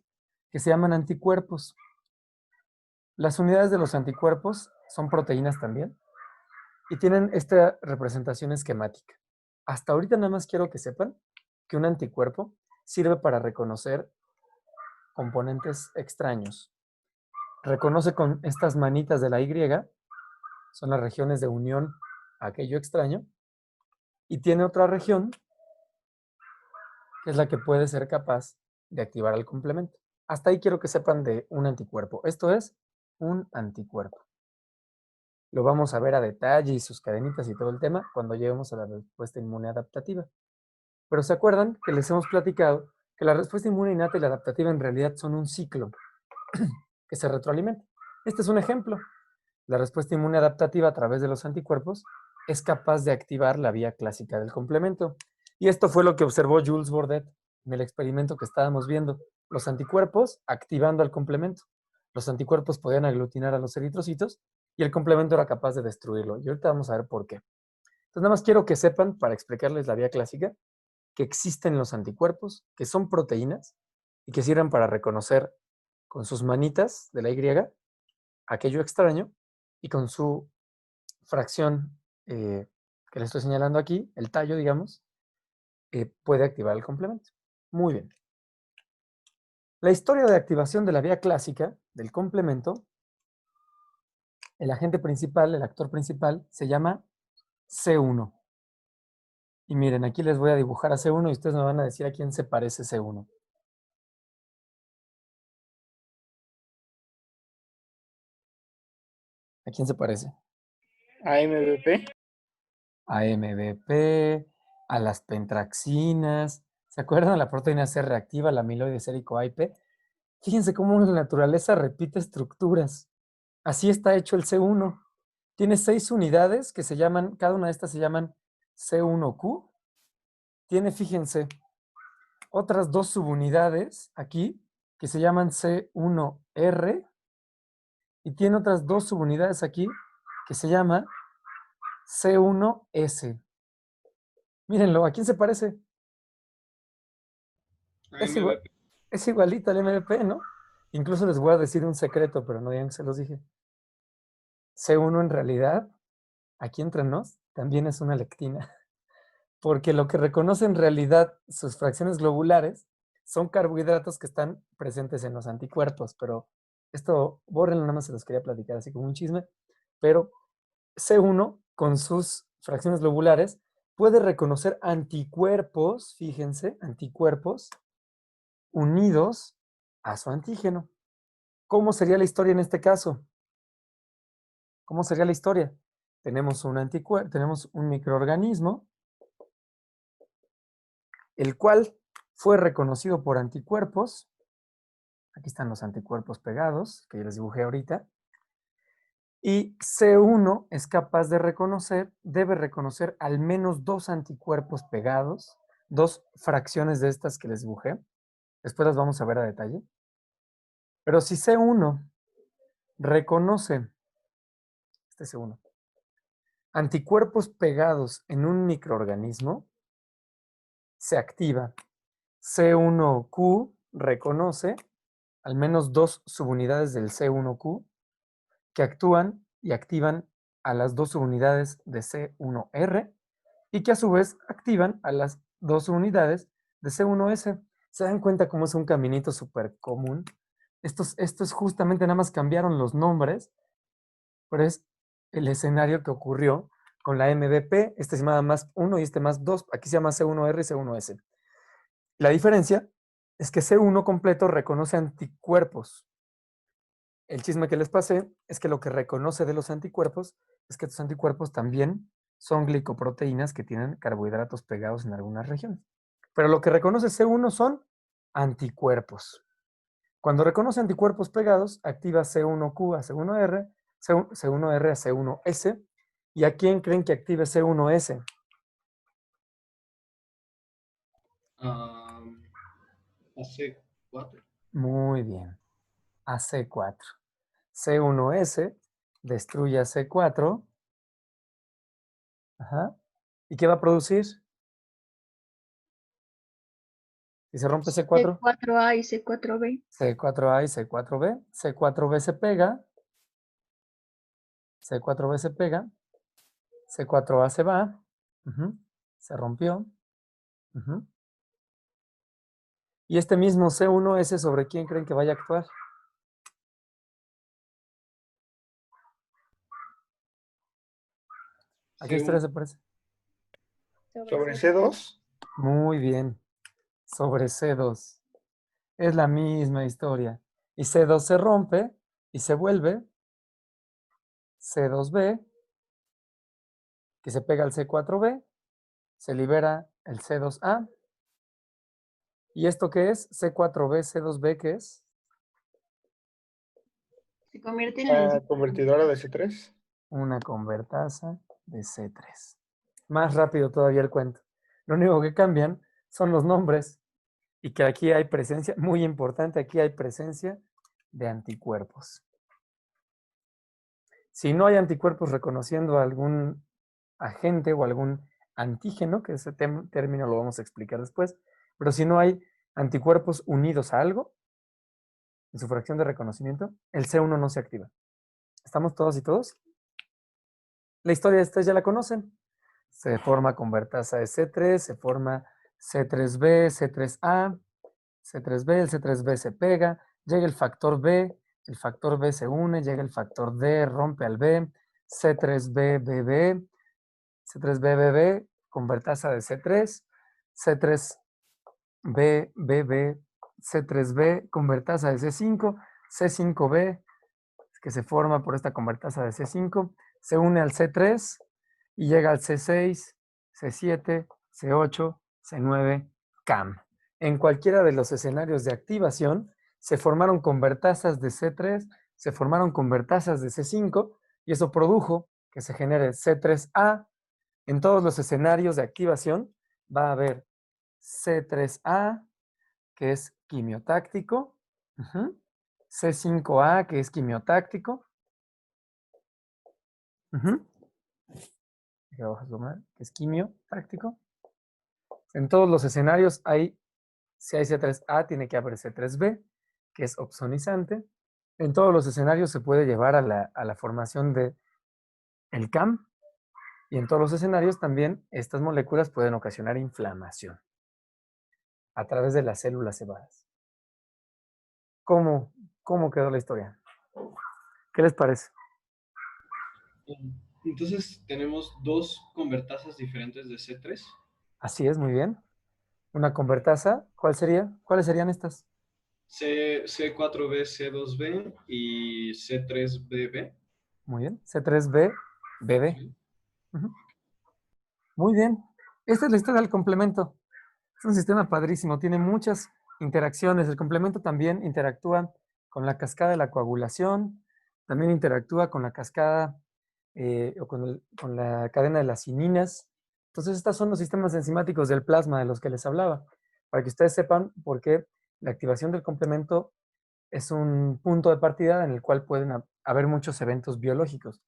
que se llaman anticuerpos. Las unidades de los anticuerpos son proteínas también y tienen esta representación esquemática. Hasta ahorita nada más quiero que sepan que un anticuerpo sirve para reconocer componentes extraños. Reconoce con estas manitas de la Y, son las regiones de unión a aquello extraño, y tiene otra región que es la que puede ser capaz de activar al complemento. Hasta ahí quiero que sepan de un anticuerpo. Esto es un anticuerpo. Lo vamos a ver a detalle y sus cadenitas y todo el tema cuando lleguemos a la respuesta inmune adaptativa. Pero ¿se acuerdan que les hemos platicado que la respuesta inmune innata y la adaptativa en realidad son un ciclo que se retroalimenta? Este es un ejemplo. La respuesta inmune adaptativa a través de los anticuerpos es capaz de activar la vía clásica del complemento. Y esto fue lo que observó Jules Bordet en el experimento que estábamos viendo. Los anticuerpos activando al complemento. Los anticuerpos podían aglutinar a los eritrocitos y el complemento era capaz de destruirlo. Y ahorita vamos a ver por qué. Entonces, nada más quiero que sepan, para explicarles la vía clásica, que existen los anticuerpos, que son proteínas y que sirven para reconocer con sus manitas de la Y aquello extraño y con su fracción que le estoy señalando aquí, el tallo, digamos, puede activar el complemento. Muy bien. La historia de activación de la vía clásica del complemento, el agente principal, el actor principal, se llama C1. Y miren, aquí les voy a dibujar a C1 y ustedes me van a decir a quién se parece C1. ¿A quién se parece? A MVP. A MVP, a las pentraxinas. ¿Se acuerdan de la proteína C reactiva, la amiloide sérico AIP? Fíjense cómo la naturaleza repite estructuras. Así está hecho el C1. Tiene 6 unidades que se llaman, cada una de estas se llaman C1Q. Tiene, fíjense, otras 2 subunidades aquí que se llaman C1R. Y tiene otras 2 subunidades aquí que se llama C1S. Mírenlo, ¿a quién se parece? Es igualito al MVP, ¿no? Incluso les voy a decir un secreto, pero no digan que se los dije. C1 en realidad, aquí entre nos, también es una lectina. Porque lo que reconoce en realidad sus fracciones globulares son carbohidratos que están presentes en los anticuerpos. Pero esto, bórrenlo, nada más se los quería platicar así como un chisme. Pero C1, con sus fracciones globulares, puede reconocer anticuerpos, fíjense, anticuerpos unidos a su antígeno. ¿Cómo sería la historia en este caso? ¿Cómo sería la historia? Tenemos tenemos un microorganismo, el cual fue reconocido por anticuerpos. Aquí están los anticuerpos pegados, que yo les dibujé ahorita. Y C1 es capaz de reconocer, debe reconocer al menos 2 anticuerpos pegados, 2 fracciones de estas que les dibujé. Después las vamos a ver a detalle. Pero si C1 reconoce, este C1, anticuerpos pegados en un microorganismo, se activa. C1Q reconoce al menos 2 subunidades del C1Q que actúan y activan a las 2 subunidades de C1R y que a su vez activan a las 2 subunidades de C1S. ¿Se dan cuenta cómo es un caminito súper común? Estos justamente nada más cambiaron los nombres, pero es el escenario que ocurrió con la MVP. Este se llama más 1 y este más 2. Aquí se llama C1R y C1S. La diferencia es que C1 completo reconoce anticuerpos. El chisme que les pasé es que lo que reconoce de los anticuerpos es que estos anticuerpos también son glicoproteínas que tienen carbohidratos pegados en algunas regiones. Pero lo que reconoce C1 son anticuerpos. Cuando reconoce anticuerpos pegados, activa C1Q a C1R, C1R a C1S. ¿Y a quién creen que active C1S? A C4. Muy bien. A C4. C1S destruye a C4. Ajá. ¿Y qué va a producir? Si se rompe C4. C4A y C4B. C4A y C4B. C4B se pega. C4B se pega. C4A se va. Se rompió. Y este mismo C1S, ¿sobre quién creen que vaya a actuar? ¿A qué historia se parece? ¿Sobre C2? Muy bien. Sobre C2. Es la misma historia. Y C2 se rompe y se vuelve C2B, que se pega al C4B, se libera el C2A. ¿Y esto qué es? C4B, C2B, ¿qué es? Se convierte en La convertidora de C3. Una convertasa de C3. Más rápido todavía el cuento. Lo único que cambian son los nombres y que aquí hay presencia, muy importante, aquí hay presencia de anticuerpos. Si no hay anticuerpos reconociendo a algún agente o algún antígeno, que ese término lo vamos a explicar después, pero si no hay anticuerpos unidos a algo, en su fracción de reconocimiento, el C1 no se activa. ¿Estamos todos y todos? La historia de esta ya la conocen. Se forma convertasa de C3, se forma C3B, C3A, C3B, el C3B se pega, llega el factor B se une, llega el factor D, rompe al B, C3BBB, C3BBB, convertasa de C3, C3BBB, C3B, convertasa de C5, C5B, que se forma por esta convertasa de C5, se une al C3 y llega al C6, C7, C8, C9, CAM. En cualquiera de los escenarios de activación se formaron convertasas de C3, se formaron convertasas de C5 y eso produjo que se genere C3A. En todos los escenarios de activación va a haber C3A, que es quimiotáctico, C5A, que es quimiotáctico, que es quimiotáctico. En todos los escenarios si hay C3A, tiene que haber C3B, que es opsonizante. En todos los escenarios se puede llevar a la formación de el CAM, y en todos los escenarios también estas moléculas pueden ocasionar inflamación a través de las células cebadas. ¿Cómo quedó la historia? ¿Qué les parece? Entonces tenemos 2 convertasas diferentes de C3. Así es, muy bien. Una convertasa, ¿cuál sería? ¿Cuáles serían estas? C4B, C2B y C3BB. Muy bien. C3B, BB. Ujú. Muy bien. Esta es la historia del complemento. Es un sistema padrísimo, tiene muchas interacciones. El complemento también interactúa con la cascada de la coagulación, también interactúa con la cascada o con la cadena de las cininas. Entonces, estos son los sistemas enzimáticos del plasma de los que les hablaba, para que ustedes sepan por qué la activación del complemento es un punto de partida en el cual pueden haber muchos eventos biológicos.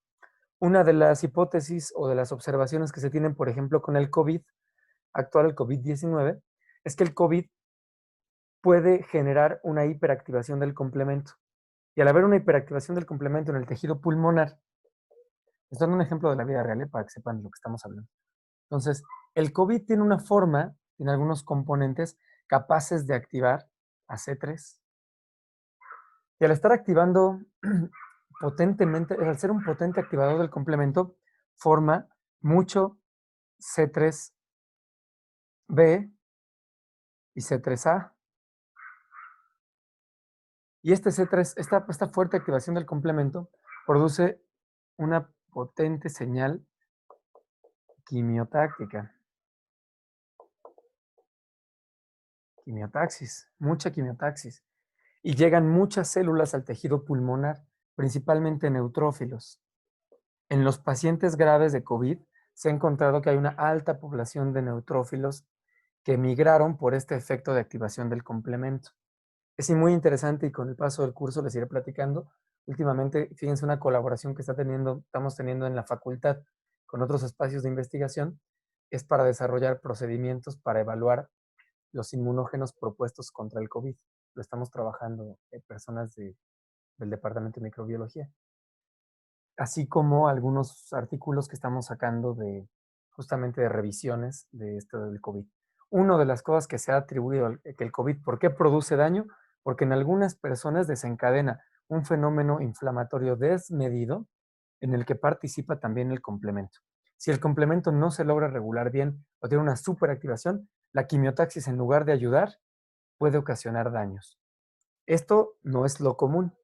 Una de las hipótesis o de las observaciones que se tienen, por ejemplo, con el COVID actual, el COVID-19, es que el COVID puede generar una hiperactivación del complemento. Y al haber una hiperactivación del complemento en el tejido pulmonar, les doy un ejemplo de la vida real para que sepan de lo que estamos hablando. Entonces, el COVID tiene una forma, tiene algunos componentes capaces de activar a C3. Y al estar activando potentemente, al ser un potente activador del complemento, forma mucho C3B y C3A. Y este C3, esta fuerte activación del complemento produce una potente señal quimiotáctica. Quimiotaxis, mucha quimiotaxis. Y llegan muchas células al tejido pulmonar, principalmente neutrófilos. En los pacientes graves de COVID se ha encontrado que hay una alta población de neutrófilos que migraron por este efecto de activación del complemento. Es muy interesante y con el paso del curso les iré platicando. Últimamente, fíjense, una colaboración que estamos teniendo en la facultad con otros espacios de investigación es para desarrollar procedimientos para evaluar los inmunógenos propuestos contra el COVID. Lo estamos trabajando en personas del Departamento de Microbiología. Así como algunos artículos que estamos sacando justamente de revisiones de esto del COVID. Una de las cosas que se ha atribuido que el COVID, ¿por qué produce daño? Porque en algunas personas desencadena un fenómeno inflamatorio desmedido en el que participa también el complemento. Si el complemento no se logra regular bien o tiene una superactivación, la quimiotaxis, en lugar de ayudar, puede ocasionar daños. Esto no es lo común.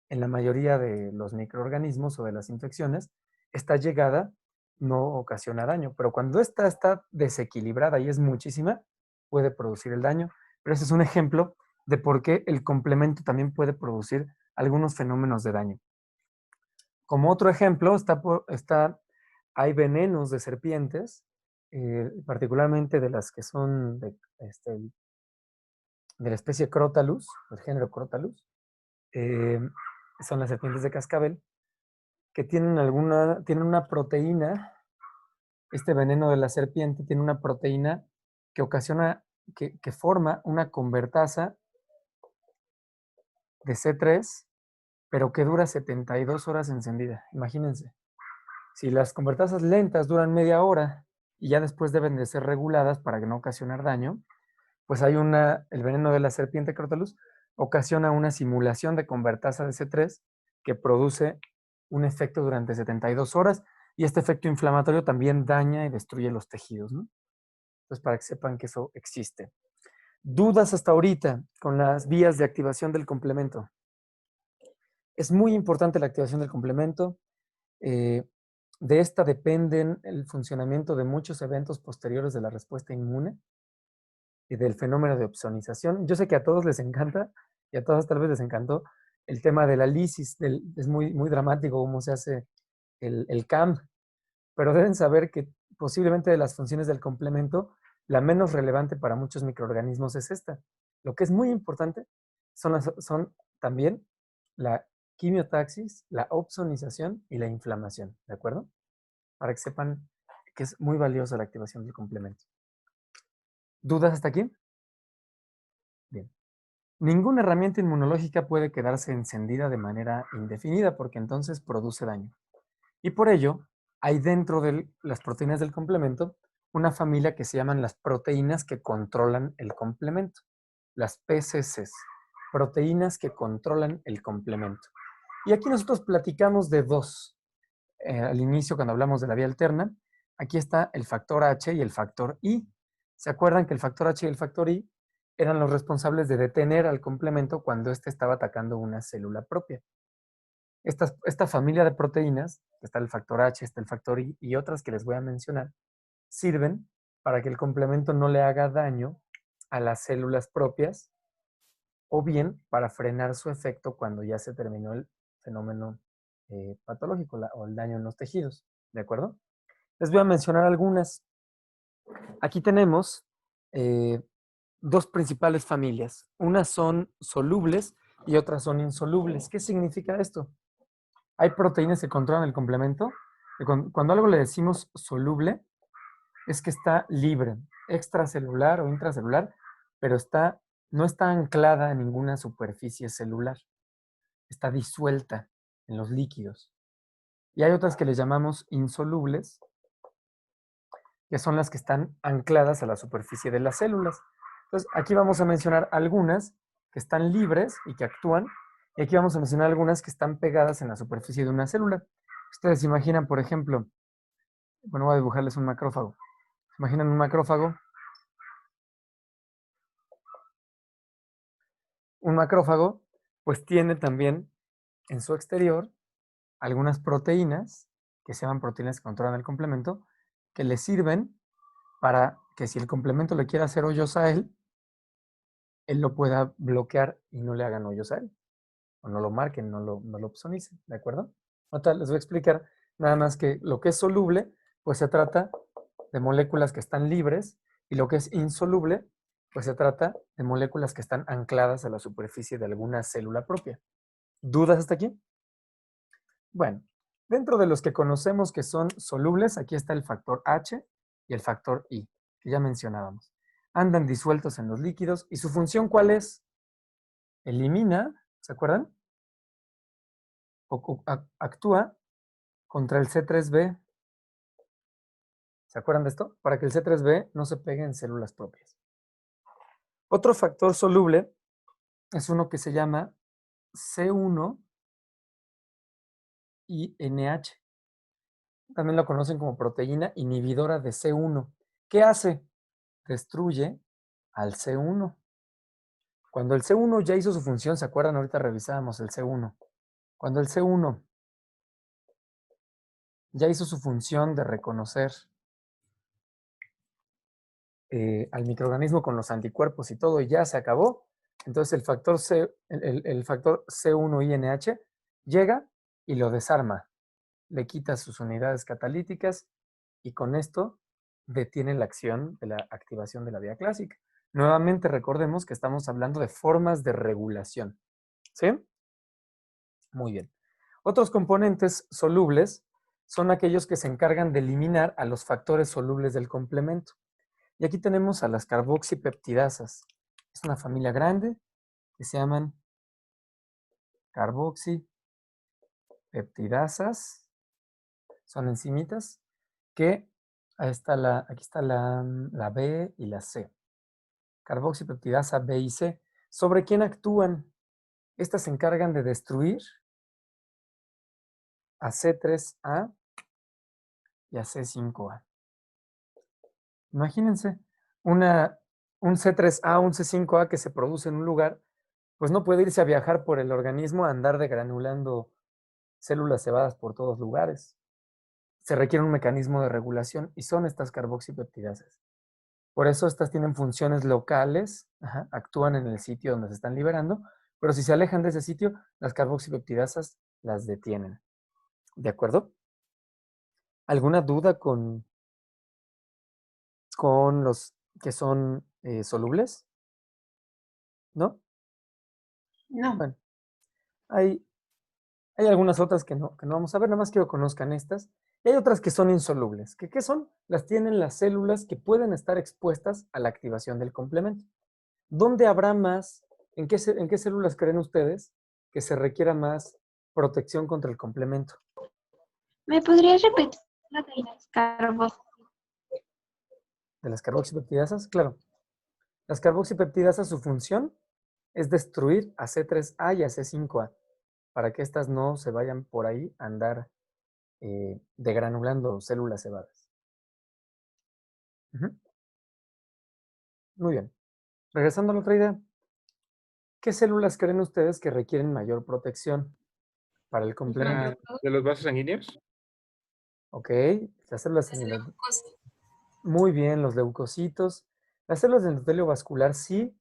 En la mayoría de los microorganismos o de las infecciones, esta llegada no ocasiona daño, pero cuando esta está desequilibrada y es muchísima, puede producir el daño. Pero ese es un ejemplo de por qué el complemento también puede producir algunos fenómenos de daño. Como otro ejemplo, hay venenos de serpientes, particularmente de las que son de la especie Crotalus, del género Crotalus, son las serpientes de cascabel, que tienen una proteína. Este veneno de la serpiente tiene una proteína que ocasiona, que forma una convertasa de C3, pero que dura 72 horas encendida. Imagínense. Si las convertasas lentas duran media hora y ya después deben de ser reguladas para que no ocasionar daño, pues el veneno de la serpiente Crotalus ocasiona una simulación de convertasa de C3 que produce un efecto durante 72 horas y este efecto inflamatorio también daña y destruye los tejidos, ¿no? Entonces, para que sepan que eso existe. ¿Dudas hasta ahorita con las vías de activación del complemento? Es muy importante la activación del complemento. De esta dependen el funcionamiento de muchos eventos posteriores de la respuesta inmune y del fenómeno de opsonización. Yo sé que a todos les encanta, y a todos tal vez les encantó, el tema de la lisis. Es muy, muy dramático cómo se hace el CAM, pero deben saber que posiblemente de las funciones del complemento, la menos relevante para muchos microorganismos es esta. Lo que es muy importante son también la quimiotaxis, la opsonización y la inflamación, ¿de acuerdo? Para que sepan que es muy valiosa la activación del complemento. ¿Dudas hasta aquí? Bien. Ninguna herramienta inmunológica puede quedarse encendida de manera indefinida porque entonces produce daño. Y por ello, hay dentro de las proteínas del complemento una familia que se llaman las proteínas que controlan el complemento, las PCCs, proteínas que controlan el complemento. Y aquí nosotros platicamos de dos. Al inicio, cuando hablamos de la vía alterna, aquí está el factor H y el factor I. ¿Se acuerdan que el factor H y el factor I eran los responsables de detener al complemento cuando éste estaba atacando una célula propia. Esta familia de proteínas, está el factor H, está el factor I y otras que les voy a mencionar, sirven para que el complemento no le haga daño a las células propias o bien para frenar su efecto cuando ya se terminó el fenómeno patológico o el daño en los tejidos. ¿De acuerdo? Les voy a mencionar algunas. Aquí tenemos dos principales familias. Unas son solubles y otras son insolubles. ¿Qué significa esto? Hay proteínas que controlan el complemento. Cuando algo le decimos soluble, es que está libre, extracelular o intracelular, pero no está anclada a ninguna superficie celular. Está disuelta en los líquidos. Y hay otras que les llamamos insolubles, que son las que están ancladas a la superficie de las células. Entonces, aquí vamos a mencionar algunas que están libres y que actúan, y aquí vamos a mencionar algunas que están pegadas en la superficie de una célula. Ustedes se imaginan, por ejemplo, bueno, voy a dibujarles un macrófago. ¿Se imaginan un macrófago? Un macrófago, pues tiene también en su exterior algunas proteínas, que se llaman proteínas que controlan el complemento, que le sirven para que si el complemento le quiere hacer hoyos a él lo pueda bloquear y no le hagan hoyos a él. O no lo marquen, no lo opsonicen, ¿de acuerdo? Ahorita les voy a explicar nada más que lo que es soluble, pues se trata de moléculas que están libres, y lo que es insoluble, pues se trata de moléculas que están ancladas a la superficie de alguna célula propia. ¿Dudas hasta aquí? Bueno, dentro de los que conocemos que son solubles, aquí está el factor H y el factor I, que ya mencionábamos. Andan disueltos en los líquidos, ¿y su función cuál es? Elimina, ¿se acuerdan? Actúa contra el C3b. ¿Se acuerdan de esto? Para que el C3b no se pegue en células propias. Otro factor soluble es uno que se llama C1 y NH. También lo conocen como proteína inhibidora de C1. ¿Qué hace? Destruye al C1. Cuando el C1 ya hizo su función, ¿se acuerdan? Ahorita revisábamos el C1. Cuando el C1 ya hizo su función de reconocer al microorganismo con los anticuerpos y todo, y ya se acabó, entonces el factor C1-INH llega y lo desarma, le quita sus unidades catalíticas y con esto detiene la acción de la activación de la vía clásica. Nuevamente recordemos que estamos hablando de formas de regulación. ¿Sí? Muy bien. Otros componentes solubles son aquellos que se encargan de eliminar a los factores solubles del complemento. Y aquí tenemos a las carboxipeptidasas. Es una familia grande que se llaman carboxipeptidasas. Son enzimitas que aquí está la B y la C. Carboxipeptidasa B y C. ¿Sobre quién actúan? Estas se encargan de destruir a C3A y a C5A. Imagínense, un C3A, un C5A que se produce en un lugar, pues no puede irse a viajar por el organismo a andar degranulando células cebadas por todos lugares. Se requiere un mecanismo de regulación y son estas carboxipeptidasas. Por eso estas tienen funciones locales, actúan en el sitio donde se están liberando, pero si se alejan de ese sitio, las carboxipeptidasas las detienen. ¿De acuerdo? ¿Alguna duda con los que son solubles? ¿No? No. Bueno, hay algunas otras que no vamos a ver, nada más quiero que conozcan estas. Y hay otras que son insolubles. ¿Qué son? Las tienen las células que pueden estar expuestas a la activación del complemento. ¿Dónde habrá más? ¿En qué células creen ustedes que se requiera más protección contra el complemento? ¿Me podrías repetir la de las ¿De las carboxipeptidasas? Claro. Las carboxipeptidasas, su función es destruir a C3A y a C5A para que éstas no se vayan por ahí a andar degranulando células cebadas. Muy bien. regresando a la otra idea, ¿qué células creen ustedes que requieren mayor protección para el complemento? ¿De los vasos sanguíneos? Ok, las células Las leucocitos. muy bien, los leucocitos. Las células del endotelio vascular sí,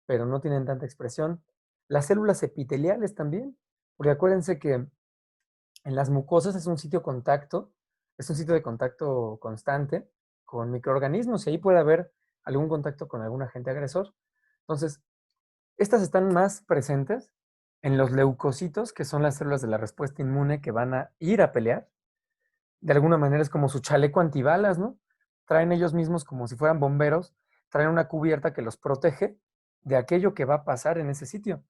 pero no tienen tanta expresión. Las células epiteliales también, porque acuérdense que en las mucosas es un sitio contacto, es un sitio de contacto constante con microorganismos y ahí puede haber algún contacto con algún agente agresor. Entonces, estas están más presentes en los leucocitos, que son las células de la respuesta inmune que van a ir a pelear. De alguna manera es como su chaleco antibalas, ¿no? Traen ellos mismos como si fueran bomberos, traen una cubierta que los protege de aquello que va a pasar en ese sitio.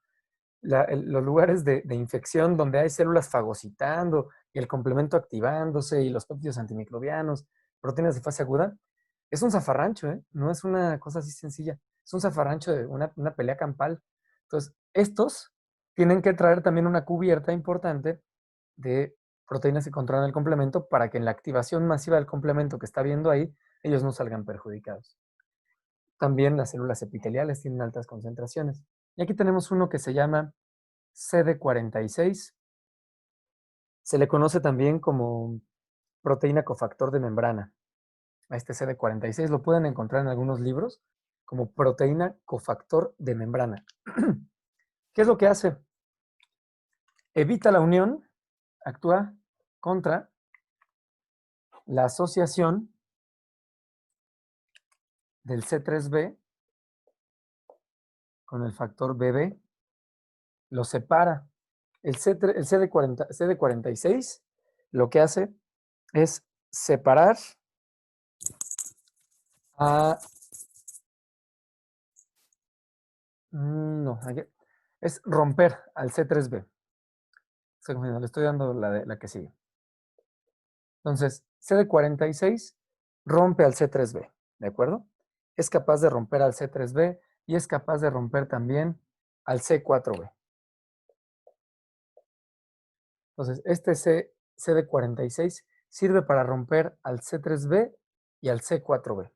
Los lugares de infección donde hay células fagocitando y el complemento activándose y los péptidos antimicrobianos, proteínas de fase aguda, es un zafarrancho, ¿eh? No es una cosa así sencilla. Es un zafarrancho de una pelea campal. Entonces, estos tienen que traer también una cubierta importante de proteínas que controlan el complemento para que en la activación masiva del complemento que está viendo ahí, ellos no salgan perjudicados. También las células epiteliales tienen altas concentraciones. Y aquí tenemos uno que se llama CD46. Se le conoce también como proteína cofactor de membrana. A este CD46 lo pueden encontrar en algunos libros como proteína cofactor de membrana. ¿Qué es lo que hace? Evita la unión, actúa contra la asociación del C3b con el factor BB, lo separa. El CD46 lo que hace es separar a... No, es romper al C3b. Le estoy dando la que sigue. Entonces, CD46 rompe al C3b, ¿de acuerdo? Es capaz de romper al C3b y es capaz de romper también al C4b. Entonces, este CD46 sirve para romper al C3b y al C4b.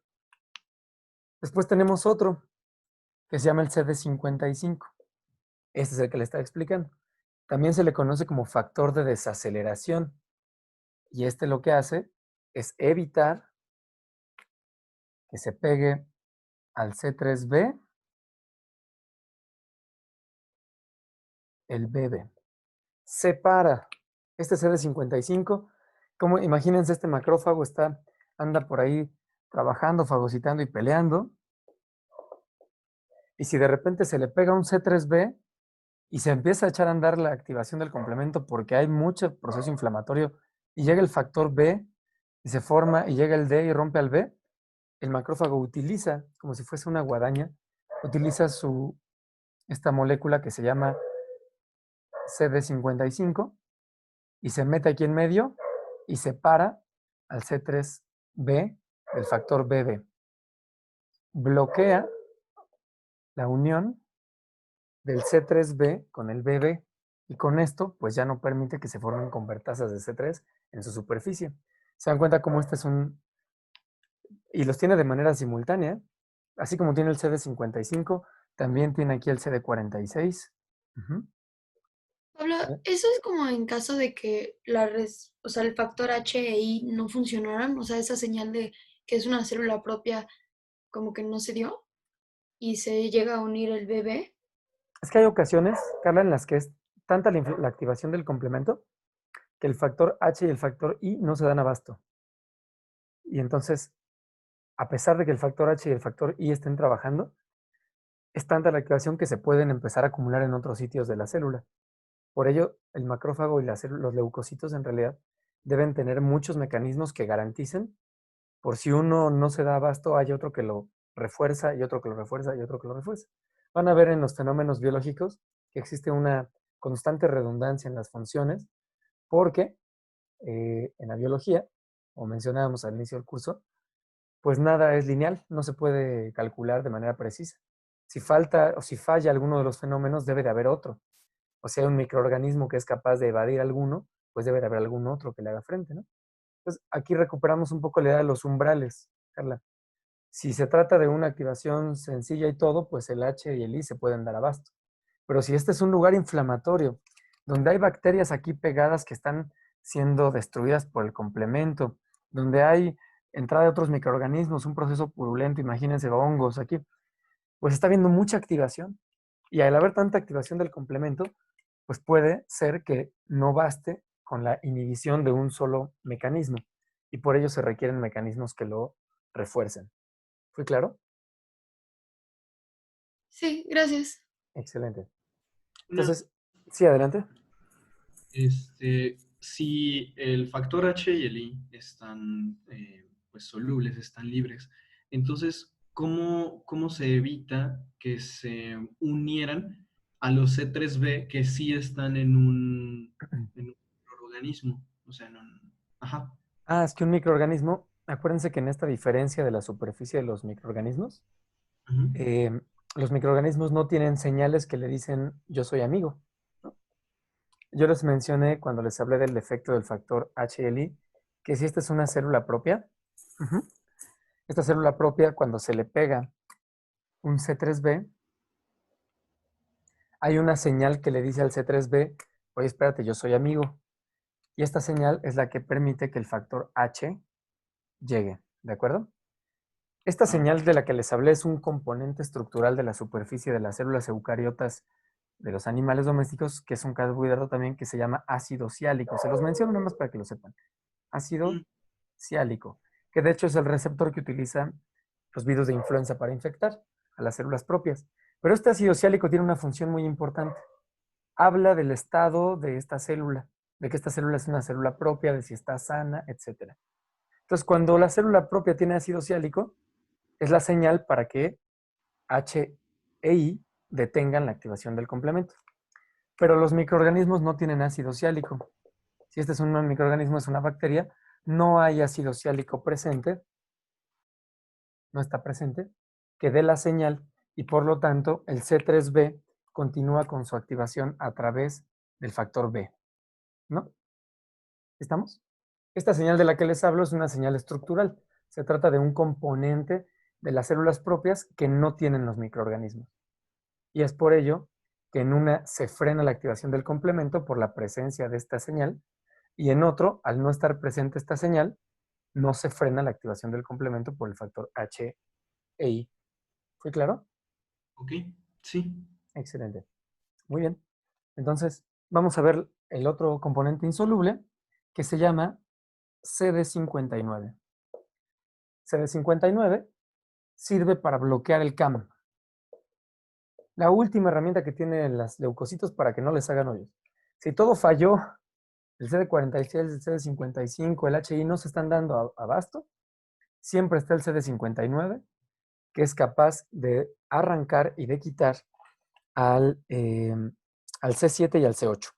Después tenemos otro que se llama el CD55. Este es el que le estaba explicando. También se le conoce como factor de desaceleración. Y este lo que hace es evitar que se pegue al C3b el BB. Separa este CD55. Como imagínense, este macrófago anda por ahí trabajando, fagocitando y peleando. Y si de repente se le pega un C3b y se empieza a echar a andar la activación del complemento porque hay mucho proceso inflamatorio y llega el factor B y se forma y llega el D y rompe al B, el macrófago utiliza, como si fuese una guadaña, utiliza esta molécula que se llama CD55 y se mete aquí en medio y separa al C3b del factor BB. Bloquea la unión del C3b con el BB y con esto pues ya no permite que se formen convertasas de C3 en su superficie. Se dan cuenta cómo este es y los tiene de manera simultánea, así como tiene el CD55, también tiene aquí el CD46. Pablo, eso es como en caso de que o sea, el factor H e I no funcionaran, o sea, esa señal de que es una célula propia como que no se dio y se llega a unir el bebé. Es que hay ocasiones, Carla, en las que es tanta la activación del complemento que el factor H y el factor I no se dan abasto. Y entonces, a pesar de que el factor H y el factor I estén trabajando, es tanta la activación que se pueden empezar a acumular en otros sitios de la célula. Por ello, el macrófago y los leucocitos en realidad deben tener muchos mecanismos que garanticen, por si uno no se da abasto, hay otro que lo refuerza y otro que lo refuerza y otro que lo refuerza. Van a ver en los fenómenos biológicos que existe una constante redundancia en las funciones, porque en la biología, como mencionábamos al inicio del curso, pues nada es lineal, no se puede calcular de manera precisa. Si falta o si falla alguno de los fenómenos, debe de haber otro. O sea, un microorganismo que es capaz de evadir alguno, pues debe de haber algún otro que le haga frente, ¿no? Entonces, aquí recuperamos un poco la idea de los umbrales, Carla. Si se trata de una activación sencilla y todo, pues el H y el I se pueden dar abasto. Pero si este es un lugar inflamatorio, donde hay bacterias aquí pegadas que están siendo destruidas por el complemento, donde hay entrada de otros microorganismos, un proceso purulento, imagínense hongos aquí, pues está habiendo mucha activación. Y al haber tanta activación del complemento, pues puede ser que no baste con la inhibición de un solo mecanismo. Y por ello se requieren mecanismos que lo refuercen. ¿Fue claro? Sí, gracias. Excelente. Una- Entonces, sí, adelante. Si el factor H y el I están pues solubles, están libres, entonces, ¿cómo se evita que se unieran a los C3b que sí están en un organismo? O sea, ajá. Ah, es que un microorganismo, acuérdense que en esta diferencia de la superficie de los microorganismos, Ujú. Los microorganismos no tienen señales que le dicen yo soy amigo, ¿no? Yo les mencioné cuando les hablé del efecto del factor HLI, que si esta es una célula propia, esta célula propia cuando se le pega un C3b, hay una señal que le dice al C3b, oye, espérate, yo soy amigo. Y esta señal es la que permite que el factor H llegue, ¿de acuerdo? Esta señal de la que les hablé es un componente estructural de la superficie de las células eucariotas de los animales domésticos, que es un carbohidrato también que se llama ácido ciálico. Se los menciono nada más para que lo sepan. Ácido ciálico, que de hecho es el receptor que utilizan los virus de influenza para infectar a las células propias. Pero este ácido ciálico tiene una función muy importante. Habla del estado de esta célula, de que esta célula es una célula propia, de si está sana, etc. Entonces, cuando la célula propia tiene ácido ciálico, es la señal para que H e I detengan la activación del complemento. Pero los microorganismos no tienen ácido ciálico. Si este es un microorganismo, es una bacteria, no hay ácido ciálico presente, no está presente, que dé la señal y por lo tanto el C3b continúa con su activación a través del factor B. ¿No? ¿Estamos? Esta señal de la que les hablo es una señal estructural. Se trata de un componente de las células propias que no tienen los microorganismos. Y es por ello que en una se frena la activación del complemento por la presencia de esta señal y en otro, al no estar presente esta señal, no se frena la activación del complemento por el factor H e I. ¿Fue claro? Ok, sí. Excelente. Muy bien. Entonces, vamos a ver el otro componente insoluble que se llama CD59. CD59 sirve para bloquear el CAM. La última herramienta que tienen las leucocitos para que no les hagan hoyos. Si todo falló, el CD46, el CD55, el HI no se están dando abasto, siempre está el CD59, que es capaz de arrancar y de quitar al C7 y al C8.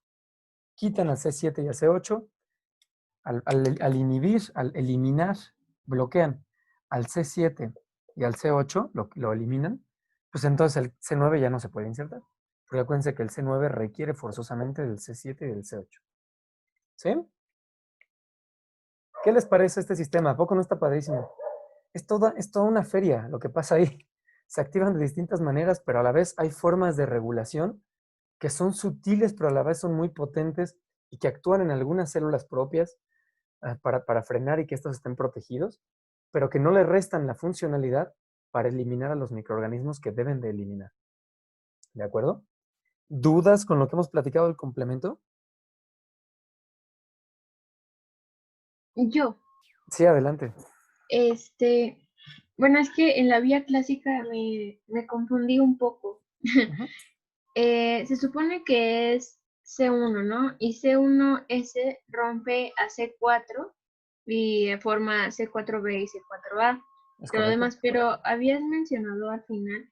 Quitan al C7 y al C8, al inhibir, al eliminar, bloquean al C7 y al C8, lo eliminan, pues entonces el C9 ya no se puede insertar. Porque acuérdense que el C9 requiere forzosamente del C7 y del C8. ¿Sí? ¿Qué les parece este sistema? ¿A poco no está padrísimo? Es toda una feria lo que pasa ahí. Se activan de distintas maneras, pero a la vez hay formas de regulación que son sutiles, pero a la vez son muy potentes y que actúan en algunas células propias para frenar y que estos estén protegidos, pero que no le restan la funcionalidad para eliminar a los microorganismos que deben de eliminar. ¿De acuerdo? ¿Dudas con lo que hemos platicado del complemento? Yo, Sí, adelante. bueno, es que en la vía clásica me confundí un poco. Se supone que es C1, ¿no? Y C1S rompe a C4 y forma C4B y C4A. Es Todo lo correcto. demás, pero habías mencionado al final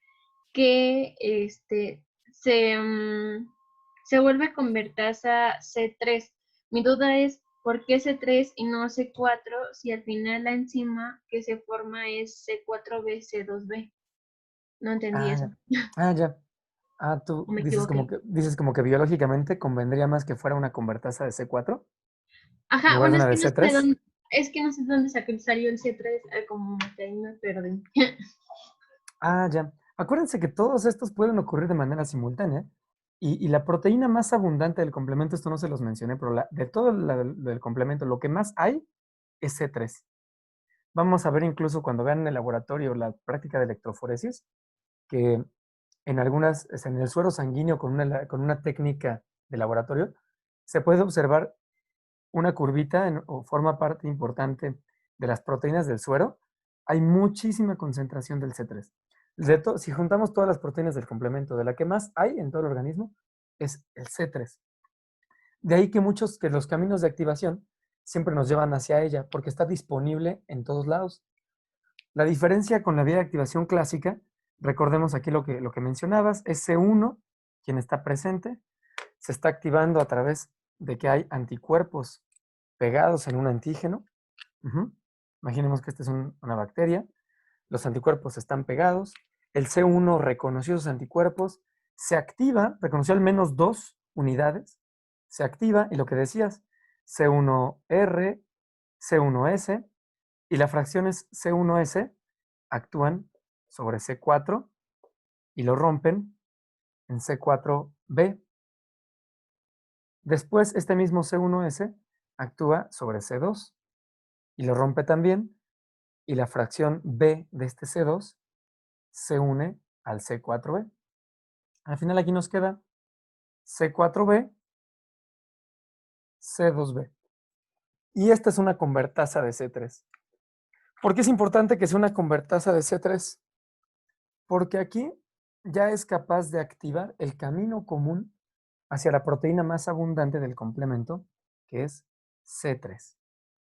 que se vuelve convertasa C3. Mi duda es, ¿por qué C3 y no C4 si al final la enzima que se forma es C4B, C2B? No entendí eso. Ya. Tú ¿O me dices equivoqué? dices como que biológicamente convendría más que fuera una convertasa de C4 en Ajá, lugar de bueno, es una de que no sé C3. Es que no sé dónde salió el C3, como que ahí me perdí. Ah, ya. Acuérdense que todos estos pueden ocurrir de manera simultánea y la proteína más abundante del complemento, esto no se los mencioné, pero de todo del complemento, lo que más hay es C3. Vamos a ver incluso cuando vean en el laboratorio la práctica de electroforesis, que en en el suero sanguíneo con una técnica de laboratorio, se puede observar una curvita o forma parte importante de las proteínas del suero. Hay muchísima concentración del C3. Si juntamos todas las proteínas del complemento, de la que más hay en todo el organismo es el C3. De ahí que muchos que los caminos de activación siempre nos llevan hacia ella, porque está disponible en todos lados. La diferencia con la vía de activación clásica, recordemos aquí lo que mencionabas, es C1, quien está presente, se está activando a través de que hay anticuerpos pegados en un antígeno. Imaginemos que esta es una bacteria. Los anticuerpos están pegados. El C1 reconoció esos anticuerpos, se activa, reconoció al menos 2 unidades, se activa y lo que decías, C1R, C1S, y las fracciones C1S actúan sobre C4 y lo rompen en C4B. Después, este mismo C1S actúa sobre C2 y lo rompe también, y la fracción B de este C2 se une al C4B. Al final aquí nos queda C4B, C2B. Y esta es una convertasa de C3. ¿Por qué es importante que sea una convertasa de C3? Porque aquí ya es capaz de activar el camino común hacia la proteína más abundante del complemento, que es C3.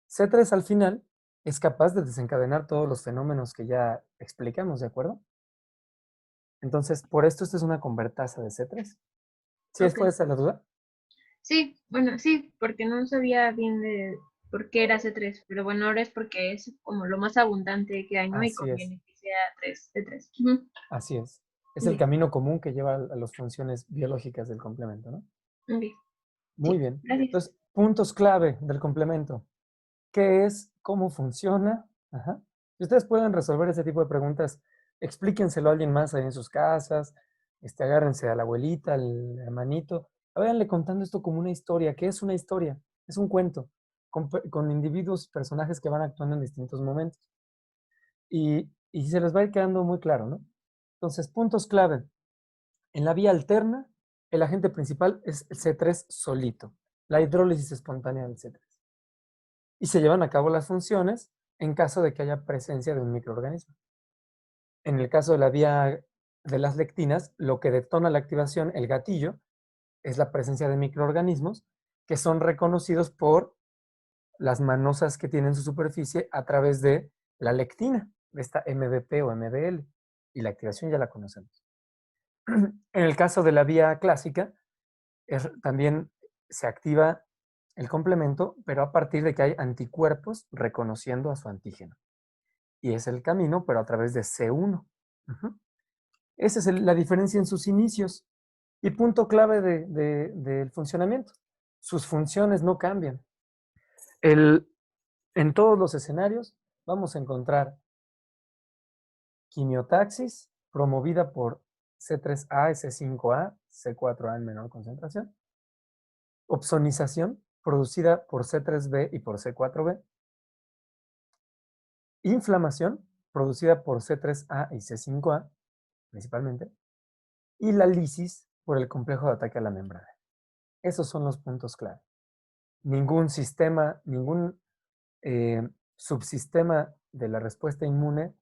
C3 al final es capaz de desencadenar todos los fenómenos que ya explicamos, ¿de acuerdo? Entonces, por esto esta es una convertasa de C3. ¿Sí fue esa la duda? Sí, bueno, sí, porque no sabía bien de por qué era C3, pero bueno, ahora es porque es como lo más abundante que hay, ¿no? Y Así es. conviene que sea C3. Así es. Es el camino común que lleva a las funciones biológicas del complemento, ¿no? Ok. Muy Sí, bien. gracias. Entonces, puntos clave del complemento. ¿Qué es? ¿Cómo funciona? Ajá. Si ustedes pueden resolver ese tipo de preguntas, explíquenselo a alguien más ahí en sus casas, agárrense a la abuelita, al hermanito, váyanle contando esto como una historia. ¿Qué es una historia? Es un cuento, con individuos y personajes que van actuando en distintos momentos. Y se les va a ir quedando muy claro, ¿no? Entonces, puntos clave. En la vía alterna, el agente principal es el C3 solito, la hidrólisis espontánea del C3. Y se llevan a cabo las funciones en caso de que haya presencia de un microorganismo. En el caso de la vía de las lectinas, lo que detona la activación, el gatillo, es la presencia de microorganismos que son reconocidos por las manosas que tienen su superficie a través de la lectina, de esta MVP o MBL. Y la activación ya la conocemos. En el caso de la vía clásica, también se activa el complemento, pero a partir de que hay anticuerpos reconociendo a su antígeno. Y es el camino, pero a través de C1. Esa es la diferencia en sus inicios. Y punto clave del funcionamiento. Sus funciones no cambian. En todos los escenarios vamos a encontrar quimiotaxis promovida por C3A, C5A, C4A en menor concentración. Opsonización producida por C3B y por C4B. Inflamación producida por C3A y C5A, principalmente. Y la lisis por el complejo de ataque a la membrana. Esos son los puntos clave. Ningún sistema, ningún subsistema de la respuesta inmune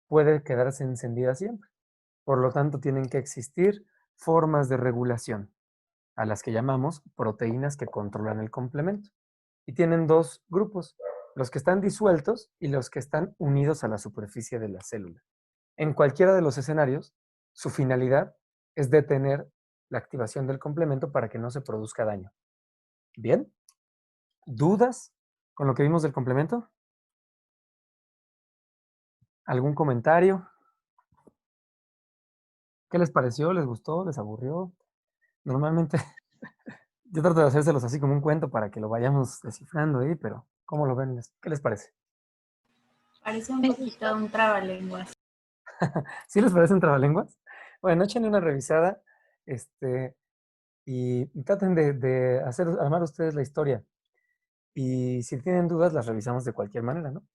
puede quedarse encendida siempre. Por lo tanto, tienen que existir formas de regulación, a las que llamamos proteínas que controlan el complemento. Y tienen dos grupos, los que están disueltos y los que están unidos a la superficie de la célula. En cualquiera de los escenarios, su finalidad es detener la activación del complemento para que no se produzca daño. ¿Bien? ¿Dudas con lo que vimos del complemento? ¿Algún comentario? ¿Qué les pareció? ¿Les gustó? ¿Les aburrió? Normalmente yo trato de hacérselos así como un cuento para que lo vayamos descifrando ahí, pero ¿Cómo lo ven? ¿Qué les parece? Parece un poquito un trabalenguas. ¿Sí les parece un trabalenguas? Bueno, échenle una revisada y traten de armar ustedes la historia. Y si tienen dudas, las revisamos de cualquier manera, ¿no?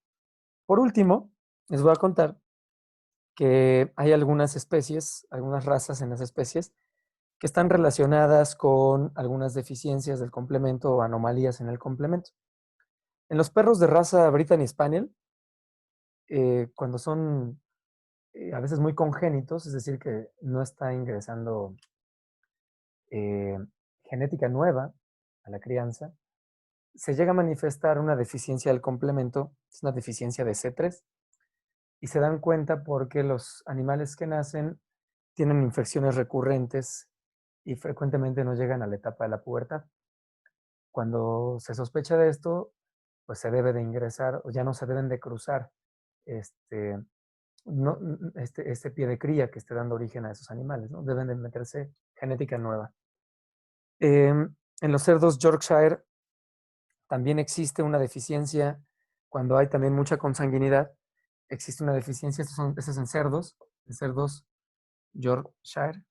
Por último, les voy a contar que hay algunas especies, algunas razas en las especies, que están relacionadas con algunas deficiencias del complemento o anomalías en el complemento. En los perros de raza Brittany Spaniel, cuando son a veces muy congénitos, es decir, que no está ingresando genética nueva a la crianza, se llega a manifestar una deficiencia del complemento, es una deficiencia de C3, y se dan cuenta porque los animales que nacen tienen infecciones recurrentes y frecuentemente no llegan a la etapa de la pubertad. Cuando se sospecha de esto, pues se debe de ingresar o ya no se deben de cruzar este pie de cría que esté dando origen a esos animales, ¿no? Deben de meterse genética nueva. En los cerdos Yorkshire también existe una deficiencia cuando hay también mucha consanguinidad. Existe una deficiencia, estos en cerdos Yorkshire.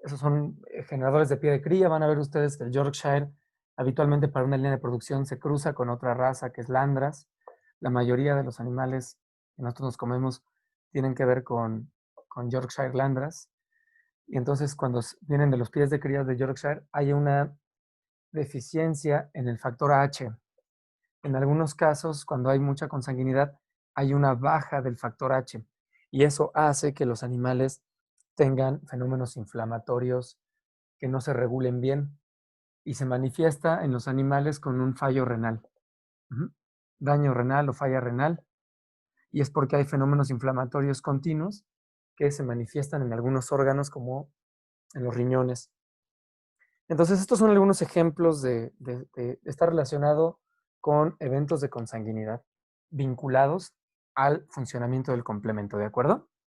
Esos son generadores de pie de cría. Van a ver ustedes que el Yorkshire habitualmente para una línea de producción se cruza con otra raza que es Landras. La mayoría de los animales que nosotros nos comemos tienen que ver con Yorkshire Landras. Y entonces cuando vienen de los pies de cría de Yorkshire hay una deficiencia en el factor H. En algunos casos, cuando hay mucha consanguinidad, hay una baja del factor H. Y eso hace que los animales tengan fenómenos inflamatorios que no se regulen bien y se manifiesta en los animales con un fallo renal. Daño renal o falla renal. Y es porque hay fenómenos inflamatorios continuos que se manifiestan en algunos órganos como en los riñones. Entonces, estos son algunos ejemplos de estar relacionado con eventos de consanguinidad vinculados al funcionamiento del complemento, ¿de acuerdo?